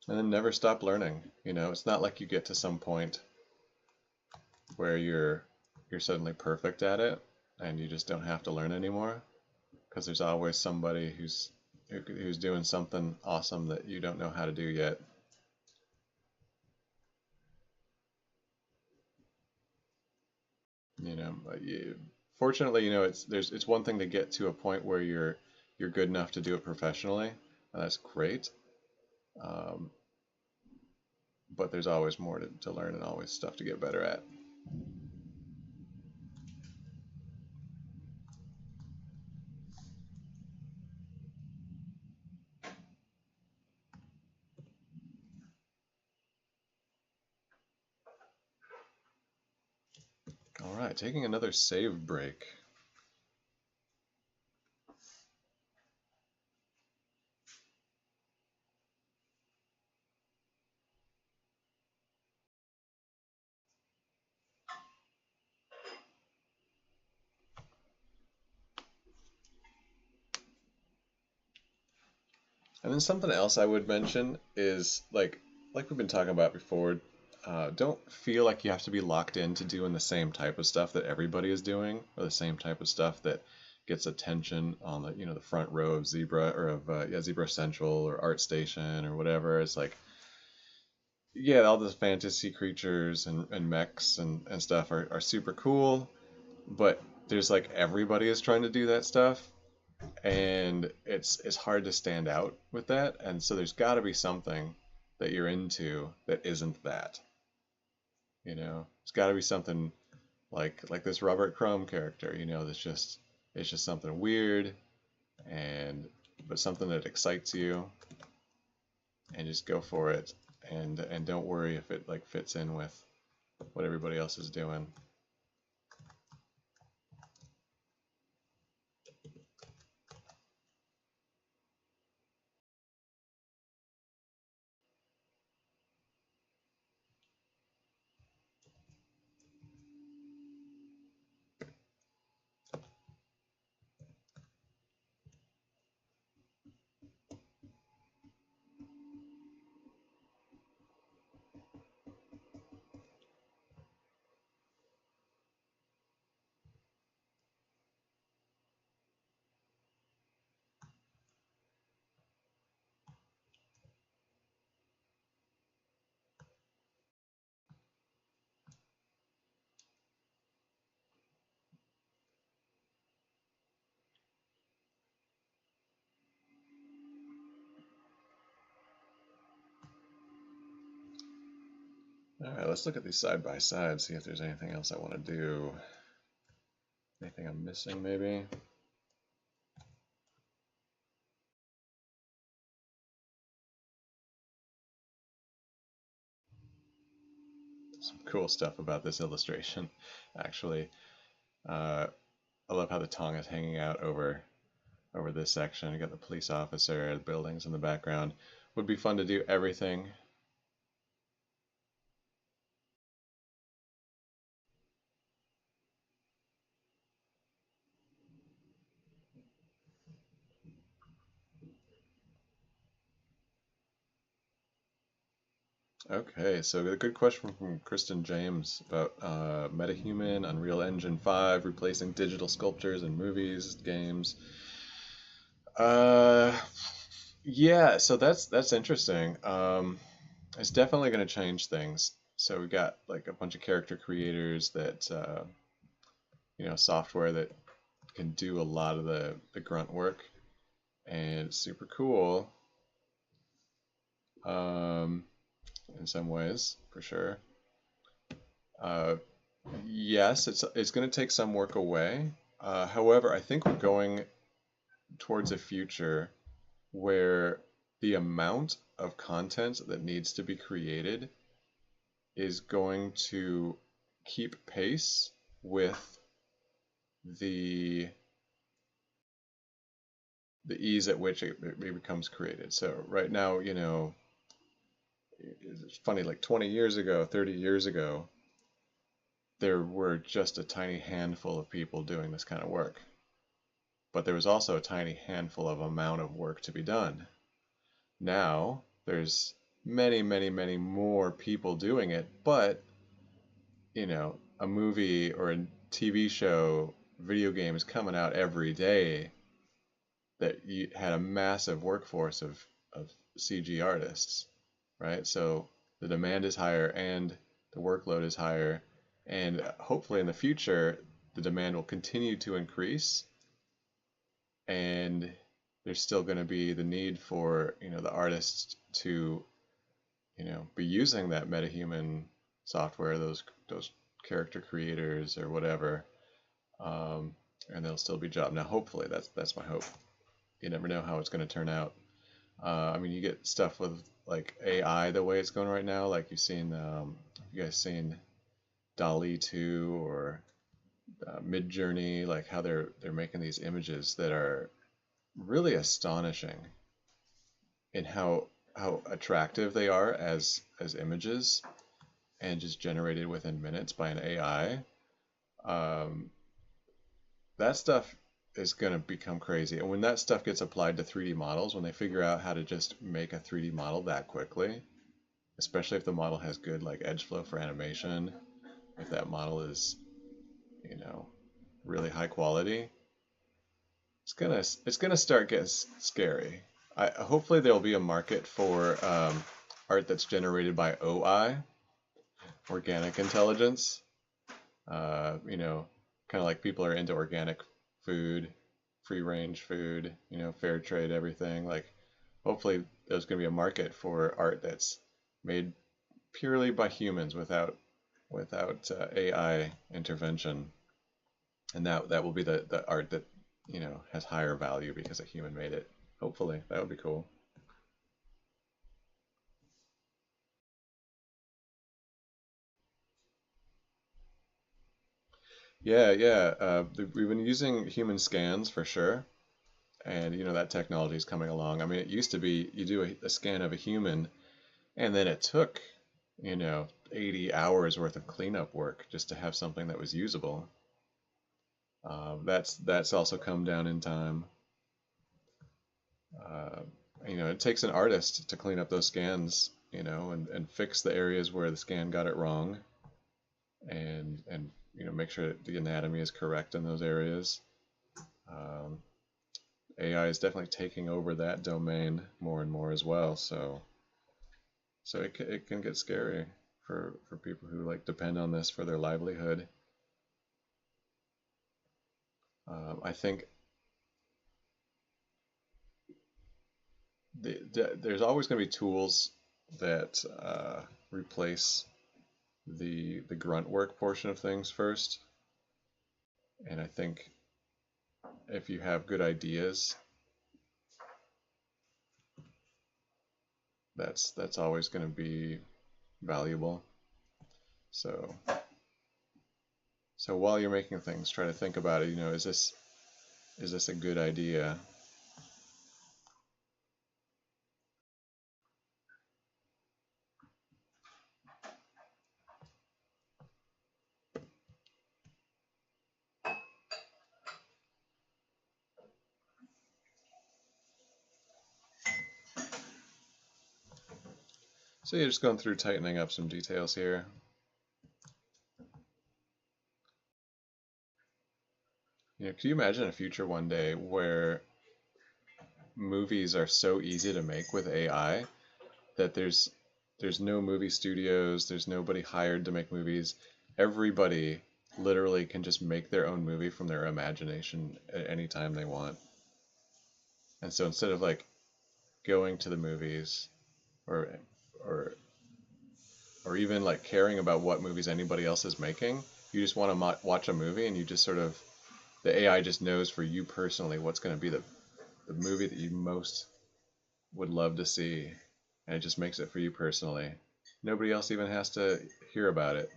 And then never stop learning. You know, it's not like you get to some point where you're suddenly perfect at it and you just don't have to learn anymore, because there's always somebody who's doing something awesome that you don't know how to do yet. You know, fortunately, you know, it's one thing to get to a point where you're good enough to do it professionally, and that's great. Um, but there's always more to learn and always stuff to get better at. All right, taking another save break. And then something else I would mention is like we've been talking about before, don't feel like you have to be locked into doing the same type of stuff that everybody is doing, or the same type of stuff that gets attention on the, you know, the front row of ZBrush, or of ZBrush Central or ArtStation or whatever. It's like, yeah, all the fantasy creatures and mechs and stuff are super cool, but there's like everybody is trying to do that stuff, and it's hard to stand out with that. And so there's got to be something that you're into that isn't that. You know, it's got to be something like this Robert Crumb character. You know, that's just it's just something weird, and but something that excites you, and just go for it. and don't worry if it like fits in with what everybody else is doing. Alright, let's look at these side by side, see if there's anything else I want to do. Anything I'm missing, maybe? Some cool stuff about this illustration, actually. I love how the tongue is hanging out over this section. You got the police officer, the buildings in the background. Would be fun to do everything. Okay, so a good question from Kristen James about MetaHuman, Unreal Engine 5, replacing digital sculptures in movies, games. Yeah, so that's interesting. It's definitely going to change things. So we got like a bunch of character creators that software that can do a lot of the grunt work, and it's super cool. In some ways, for sure. Yes, it's going to take some work away. However, I think we're going towards a future where the amount of content that needs to be created is going to keep pace with the ease at which it becomes created. So right now, it's funny, like 20 years ago, 30 years ago, there were just a tiny handful of people doing this kind of work. But there was also a tiny handful of amount of work to be done. Now, there's many, many, many more people doing it, but, a movie or a TV show, video games coming out every day that you had a massive workforce of CG artists, right? So the demand is higher and the workload is higher, and hopefully in the future the demand will continue to increase, and there's still going to be the need for the artists to be using that MetaHuman software, those character creators or whatever, and there'll still be jobs. Now, hopefully, that's my hope. You never know how it's going to turn out. I mean, you get stuff with like AI the way it's going right now. Like you guys seen DALL-E 2 or Midjourney, like how they're making these images that are really astonishing in how attractive they are as images, and just generated within minutes by an AI. That stuff is going to become crazy. And when that stuff gets applied to 3D models, when they figure out how to just make a 3D model that quickly, especially if the model has good like edge flow for animation, if that model is, really high quality, it's gonna start getting scary. Hopefully there'll be a market for art that's generated by OI, organic intelligence. Kind of like people are into organic food, free range food, fair trade, everything. Like, hopefully there's going to be a market for art that's made purely by humans without AI intervention, and that will be the art that has higher value because a human made it. Hopefully, that would be cool. Yeah, yeah. We've been using human scans for sure, and that technology is coming along. I mean, it used to be you do a scan of a human, and then it took, 80 hours worth of cleanup work just to have something that was usable. That's also come down in time. Uh, it takes an artist to clean up those scans, and fix the areas where the scan got it wrong, and make sure that the anatomy is correct in those areas. Um, AI is definitely taking over that domain more and more as well. So it can get scary for people who like depend on this for their livelihood. I think there's always going to be tools that replace the grunt work portion of things first. And I think if you have good ideas, that's always going to be valuable. So so while you're making things, try to think about it. Is this a good idea? So you're just going through tightening up some details here. Can you imagine a future one day where movies are so easy to make with AI that there's no movie studios, there's nobody hired to make movies. Everybody literally can just make their own movie from their imagination at any time they want. And so instead of like going to the movies or or or even like caring about what movies anybody else is making, you just want to watch a movie and you just sort of the AI just knows for you personally what's going to be the movie that you most would love to see, and it just makes it for you personally. Nobody else even has to hear about it.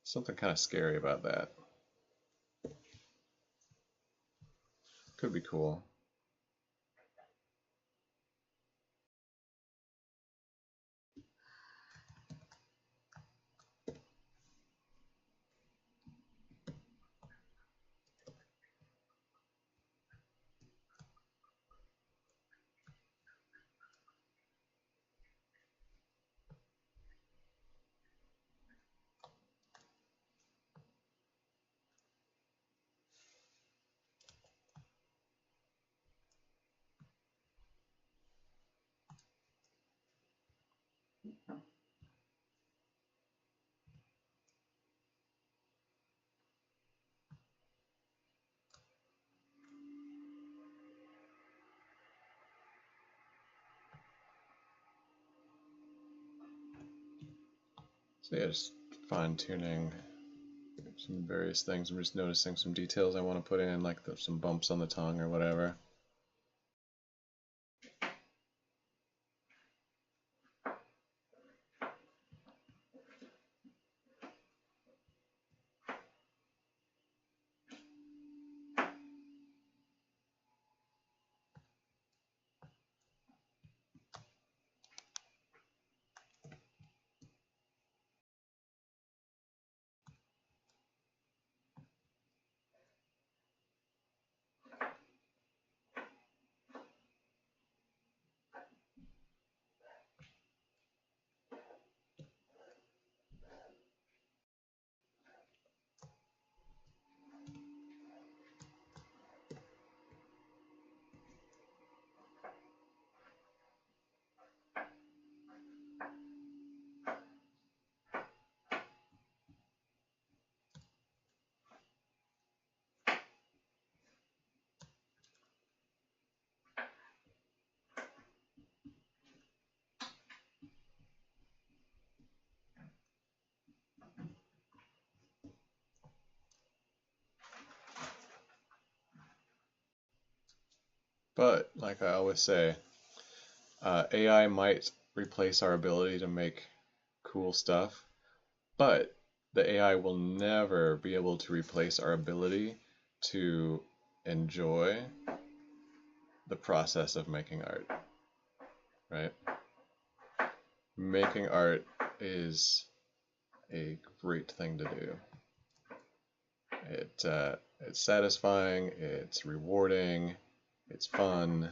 Something kind of scary about that. Could be cool. So yeah, just fine tuning some various things. I'm just noticing some details I want to put in, like some bumps on the tongue or whatever. But like I always say, AI might replace our ability to make cool stuff, but the AI will never be able to replace our ability to enjoy the process of making art, right? Making art is a great thing to do. It's satisfying, it's rewarding, it's fun,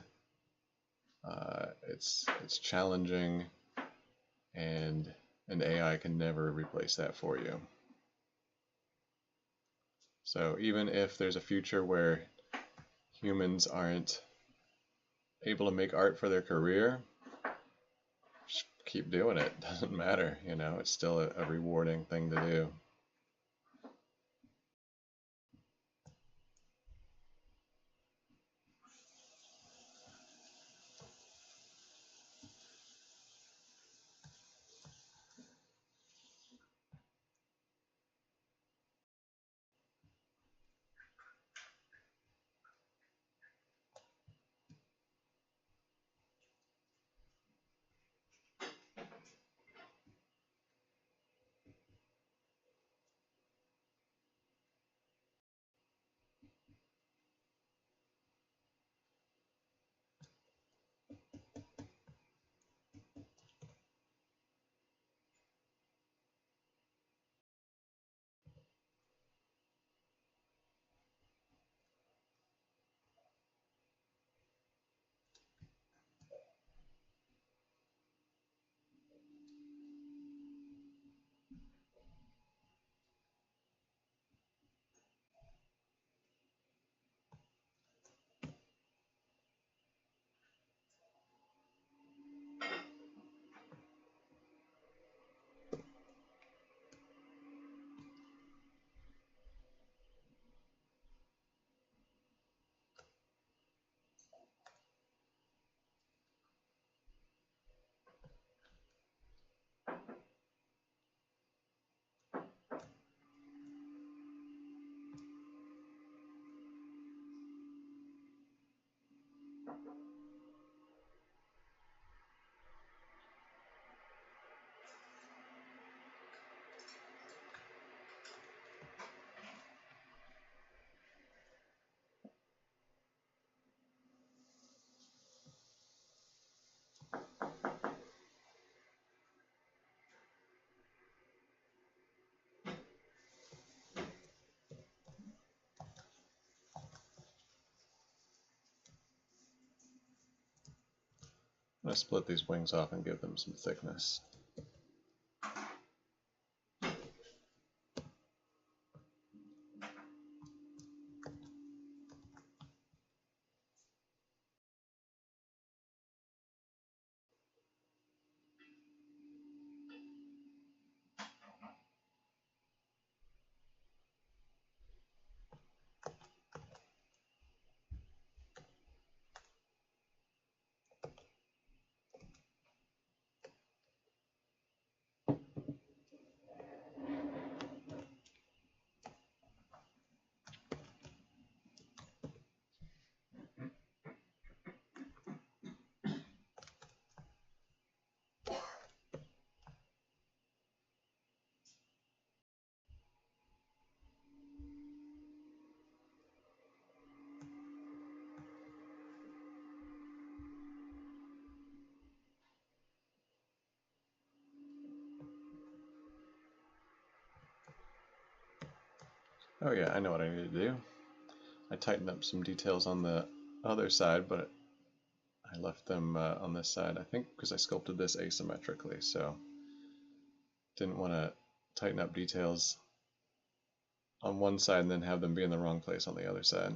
it's challenging, and an AI can never replace that for you. So even if there's a future where humans aren't able to make art for their career, just keep doing it. Doesn't matter, you know, it's still a rewarding thing to do. I'm going to split these wings off and give them some thickness. Oh yeah, I know what I need to do. I tightened up some details on the other side, but I left them on this side, I think because I sculpted this asymmetrically, so didn't want to tighten up details on one side and then have them be in the wrong place on the other side.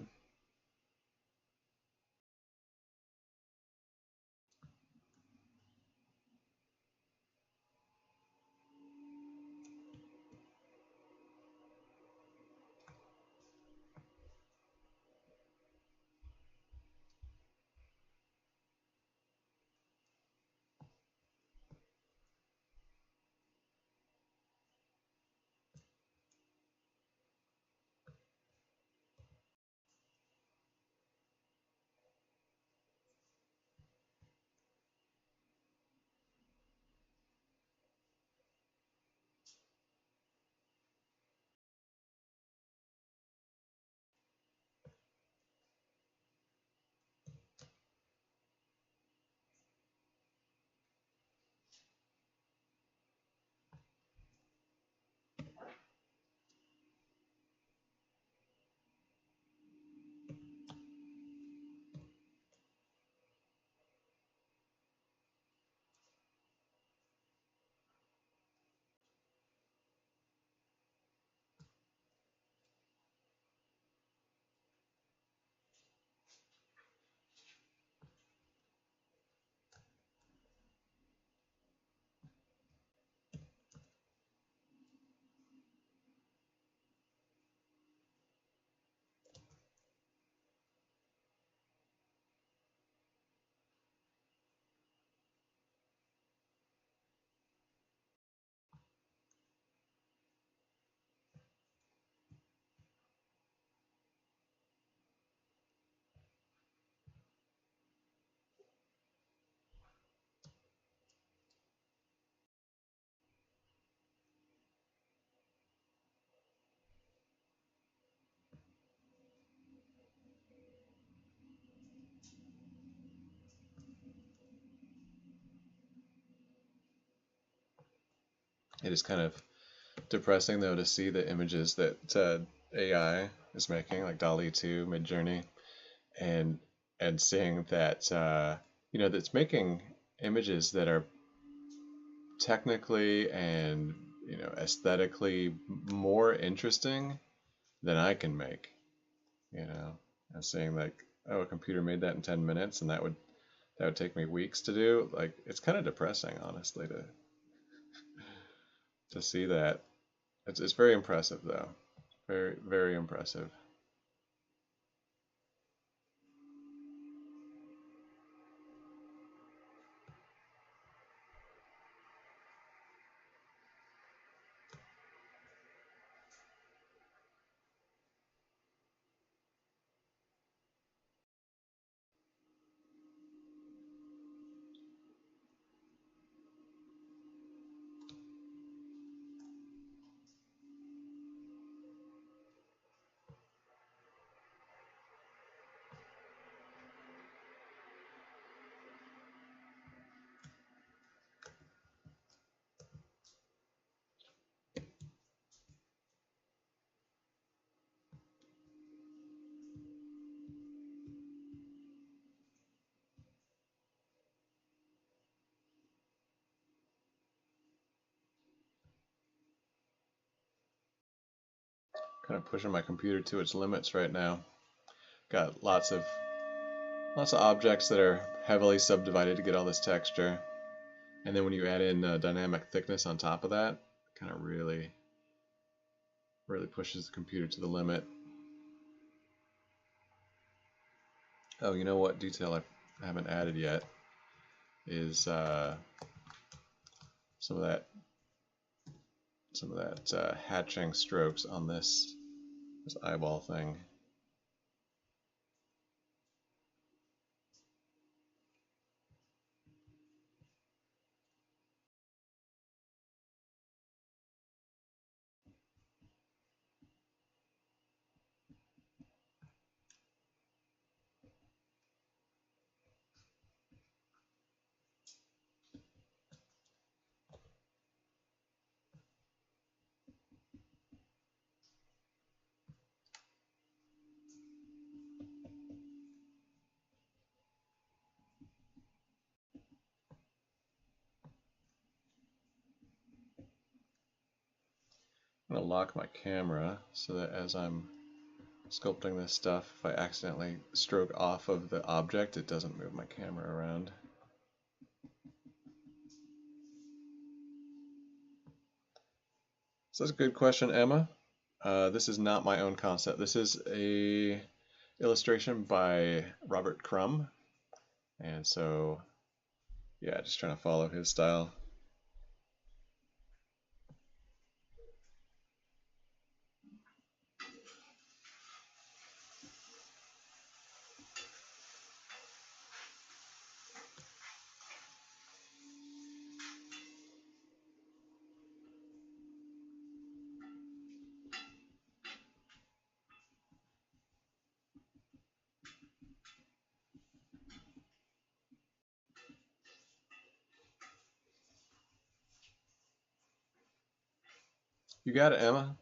It is kind of depressing though to see the images that AI is making, like DALL-E 2, Midjourney, and seeing that that's making images that are technically and aesthetically more interesting than I can make. And saying like, oh, a computer made that in 10 minutes, and that would take me weeks to do. Like, it's kind of depressing, honestly, to see that. It's very impressive though, very very impressive. Kind of pushing my computer to its limits right now. Got lots of objects that are heavily subdivided to get all this texture, and then when you add in dynamic thickness on top of that, it kind of really pushes the computer to the limit. Oh, you know what detail I haven't added yet is some of that hatching strokes on this eyeball thing. I'm going to lock my camera so that as I'm sculpting this stuff, if I accidentally stroke off of the object, it doesn't move my camera around. So that's a good question, Emma. This is not my own concept. This is a illustration by Robert Crumb, and so yeah, just trying to follow his style. You got it, Emma.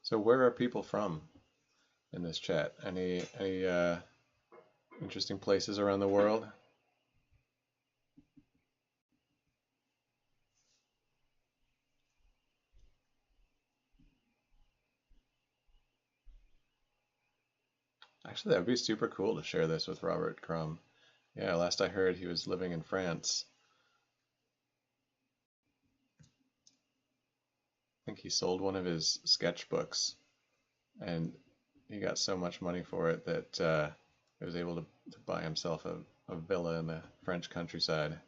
So where are people from in this chat? Any interesting places around the world? Actually, that would be super cool to share this with Robert Crumb. Yeah, last I heard he was living in France. I think he sold one of his sketchbooks, and he got so much money for it that he was able to buy himself a villa in the French countryside.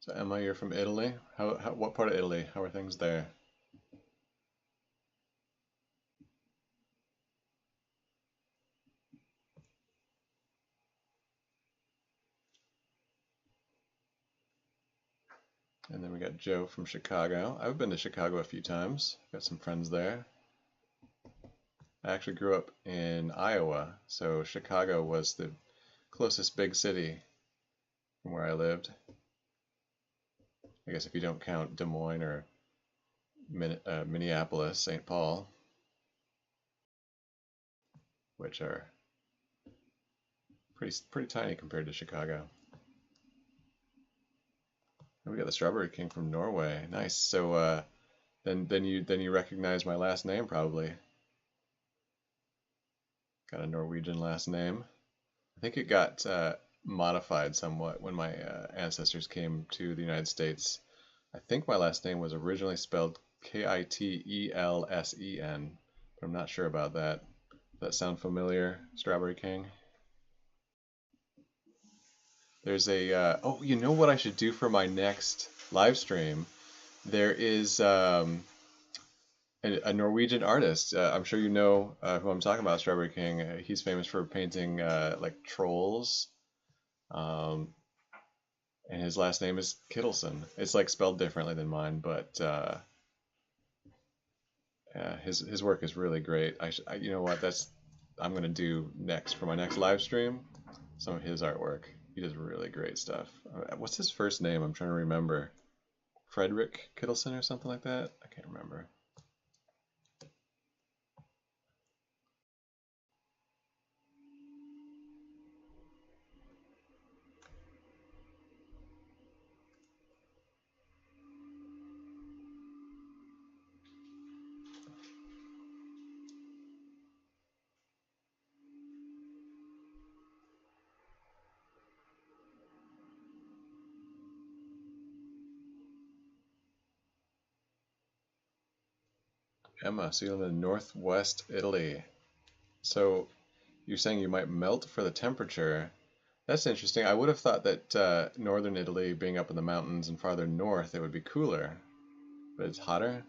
So Emma, you're from Italy. What part of Italy? How are things there? And then we got Joe from Chicago. I've been to Chicago a few times. Got some friends there. I actually grew up in Iowa, so Chicago was the closest big city from where I lived. I guess if you don't count Des Moines or Minneapolis, St. Paul, which are pretty tiny compared to Chicago. And we got the Strawberry King from Norway. Nice. So then you recognize my last name probably. Got a Norwegian last name. I think it got modified somewhat when my ancestors came to the United States. I think my last name was originally spelled Kitelsen, but I'm not sure about that. Does that sound familiar, Strawberry King? There's a, oh, you know what I should do for my next live stream? There is a Norwegian artist. I'm sure you know who I'm talking about, Strawberry King. He's famous for painting like trolls. And his last name is Kittleson. It's like spelled differently than mine, but his work is really great. You know what? I'm gonna do next for my next live stream. Some of his artwork. He does really great stuff. What's his first name? I'm trying to remember. Frederick Kittleson or something like that? I can't remember. Emma, so you live in northwest Italy. So you're saying you might melt for the temperature. That's interesting. I would have thought that northern Italy, being up in the mountains and farther north, it would be cooler, but it's hotter.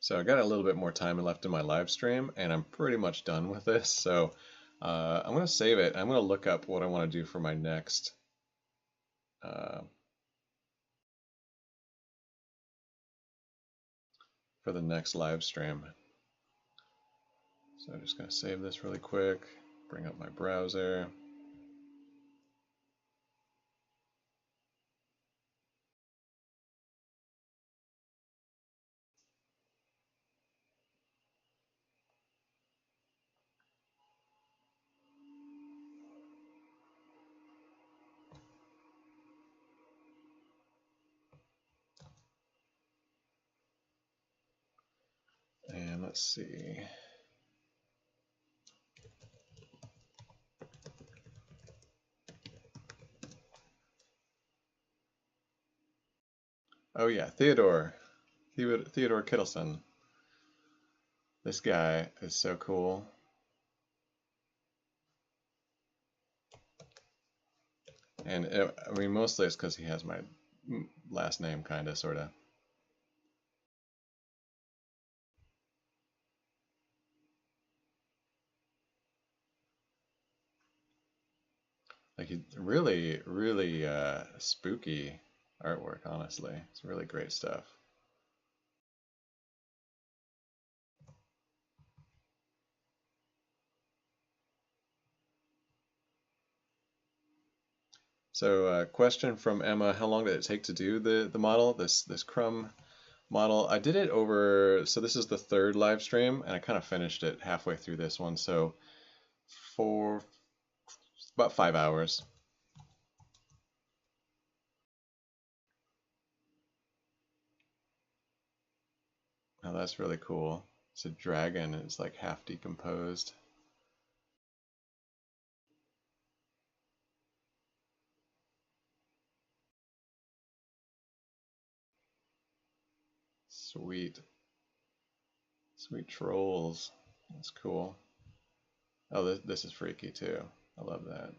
So I got a little bit more time left in my live stream, and I'm pretty much done with this. So I'm going to save it. I'm going to look up what I want to do for my next for the next live stream. So I'm just going to save this really quick, bring up my browser. And let's see. Oh yeah, Theodore Kittleson. This guy is so cool. And I mean, mostly it's because he has my last name, kind of, sort of. Like, really, really spooky artwork, honestly. It's really great stuff. So, question from Emma: how long did it take to do the model? This crumb model. I did it over, so this is the third live stream, and I kind of finished it halfway through this one, so for about 5 hours. Oh, that's really cool. It's a dragon, and it's like half decomposed. Sweet. Sweet trolls. That's cool. Oh, this is freaky too. I love that.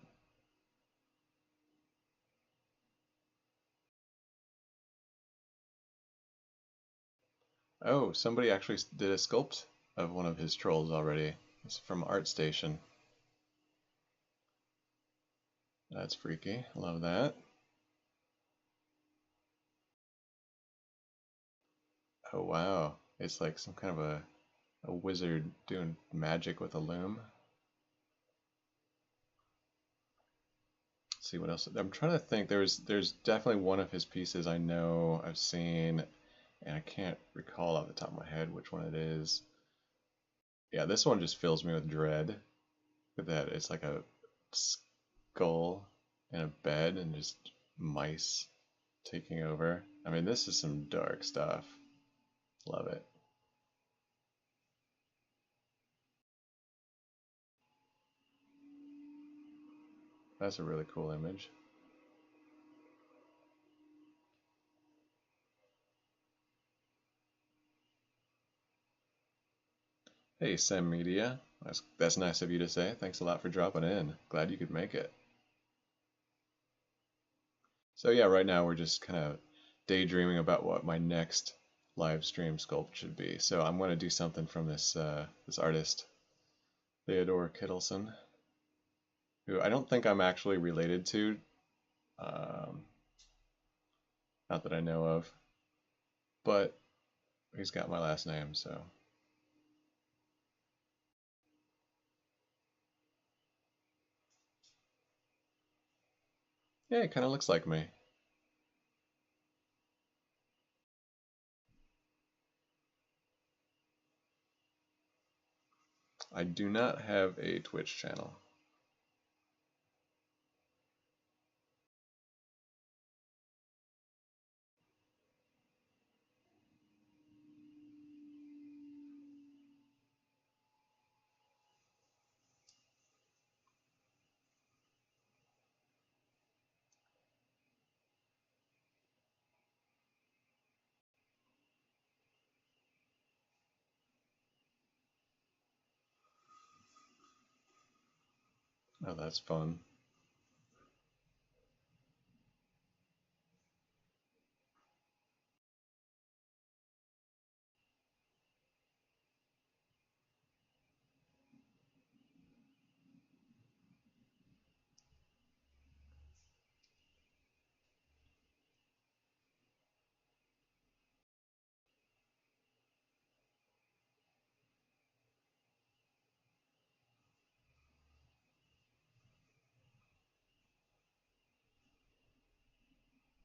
Oh, somebody actually did a sculpt of one of his trolls already. It's from ArtStation. That's freaky. Love that. Oh wow. It's like some kind of a wizard doing magic with a loom. Let's see what else. I'm trying to think. There's definitely one of his pieces I know I've seen, and I can't recall off the top of my head which one it is. Yeah, this one just fills me with dread. Look at that. It's like a skull in a bed and just mice taking over. I mean, this is some dark stuff. Love it. That's a really cool image. Hey, Sam Media. That's nice of you to say. Thanks a lot for dropping in. Glad you could make it. So yeah, right now we're just kind of daydreaming about what my next live stream sculpt should be. So I'm going to do something from this artist, Theodore Kittleson, who I don't think I'm actually related to, um, not that I know of, but he's got my last name, so. Yeah, it kind of looks like me. I do not have a Twitch channel. Oh, that's fun.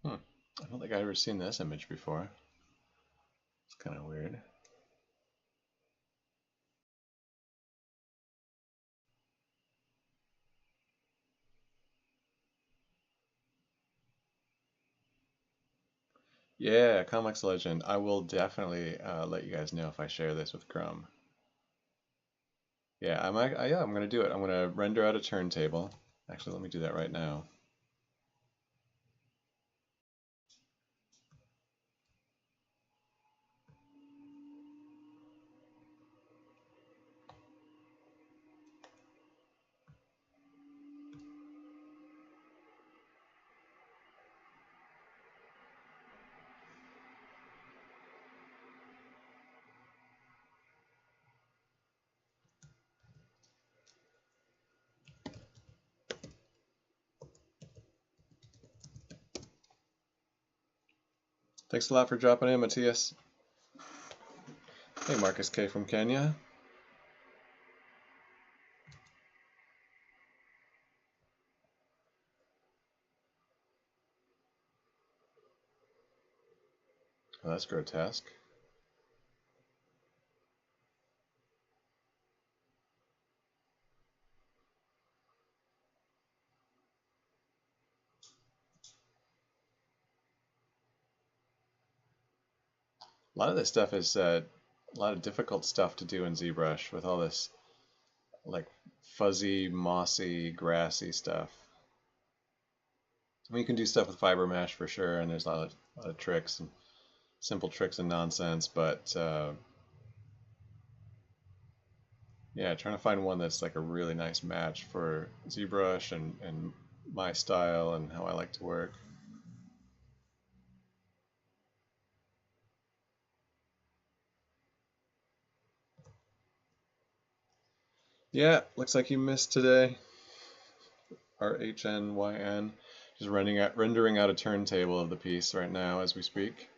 Hmm. I don't think I've ever seen this image before. It's kind of weird. Yeah, Comics Legend. I will definitely let you guys know if I share this with Chrome. Yeah, I'm gonna do it. I'm gonna render out a turntable. Actually, let me do that right now. Thanks a lot for dropping in, Matthias. Hey, Marcus K from Kenya. Oh, that's grotesque. A lot of this stuff is a lot of difficult stuff to do in ZBrush with all this like fuzzy, mossy, grassy stuff. I mean, you can do stuff with fiber mesh for sure, and there's a lot of tricks and simple tricks and nonsense, but yeah, trying to find one that's like a really nice match for ZBrush and my style and how I like to work. Yeah, looks like you missed today. RHNYN. Just rendering out a turntable of the piece right now as we speak.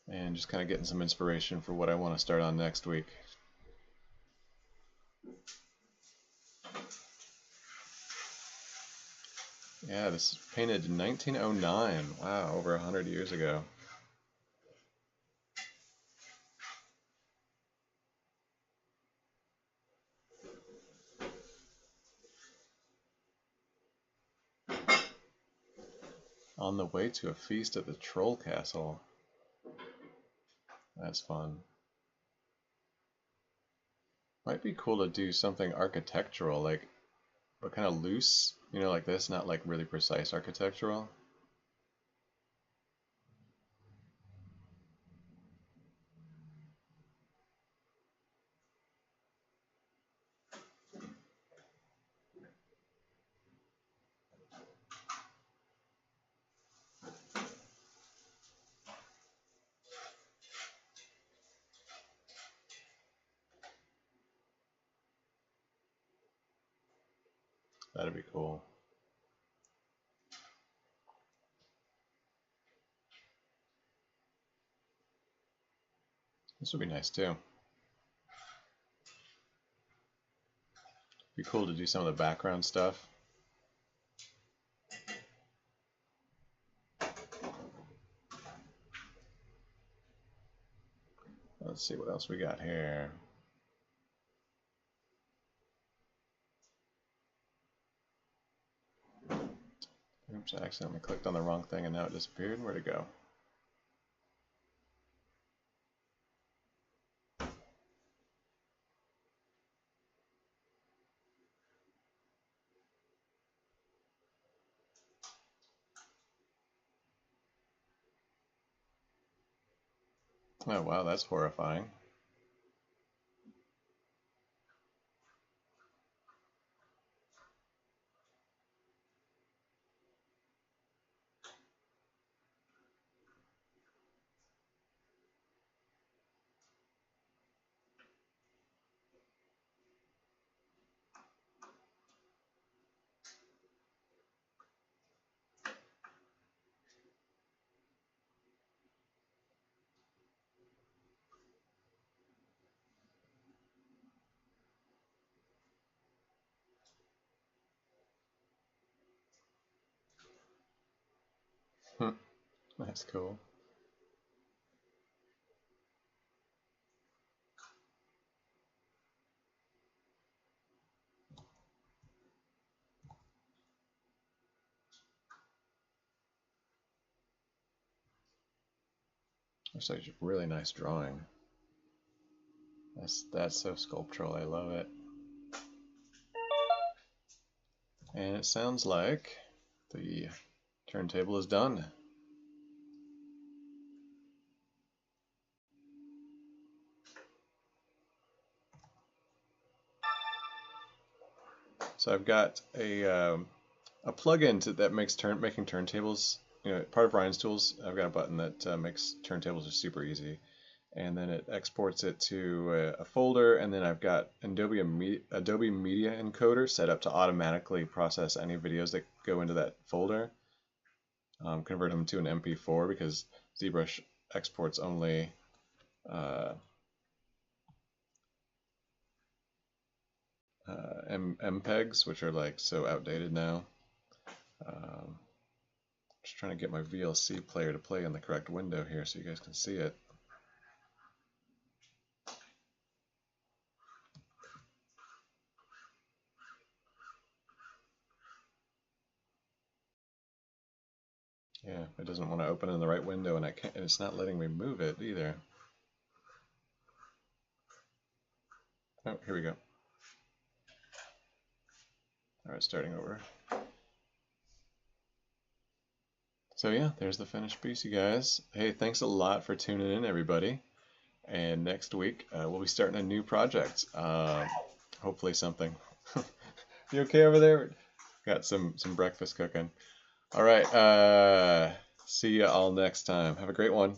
And just kind of getting some inspiration for what I want to start on next week. Yeah, this is painted in 1909. Wow, over 100 years ago. On the way to a feast at the Troll Castle. That's fun. Might be cool to do something architectural, like, but kind of loose, you know, like this, not like really precise architectural. That'd be cool. This would be nice too. Be cool to do some of the background stuff. Let's see what else we got here. Oops, I accidentally clicked on the wrong thing and now it disappeared. Where'd it go? Oh wow, that's horrifying. That's cool. That's like a really nice drawing. That's so sculptural. I love it. And it sounds like the turntable is done. So I've got a plugin that makes making turntables. You know, part of Ryan's tools. I've got a button that makes turntables just super easy, and then it exports it to a folder. And then I've got Adobe Media Encoder set up to automatically process any videos that go into that folder, convert them to an MP4 because ZBrush exports only MPEGs, which are like so outdated now. Just trying to get my VLC player to play in the correct window here so you guys can see it. Yeah, it doesn't want to open in the right window, and it's not letting me move it either. Oh, here we go. Alright, starting over. So yeah, there's the finished piece, you guys. Hey, thanks a lot for tuning in, everybody. And next week, we'll be starting a new project. Hopefully something. You okay over there? Got some breakfast cooking. Alright, see you all next time. Have a great one.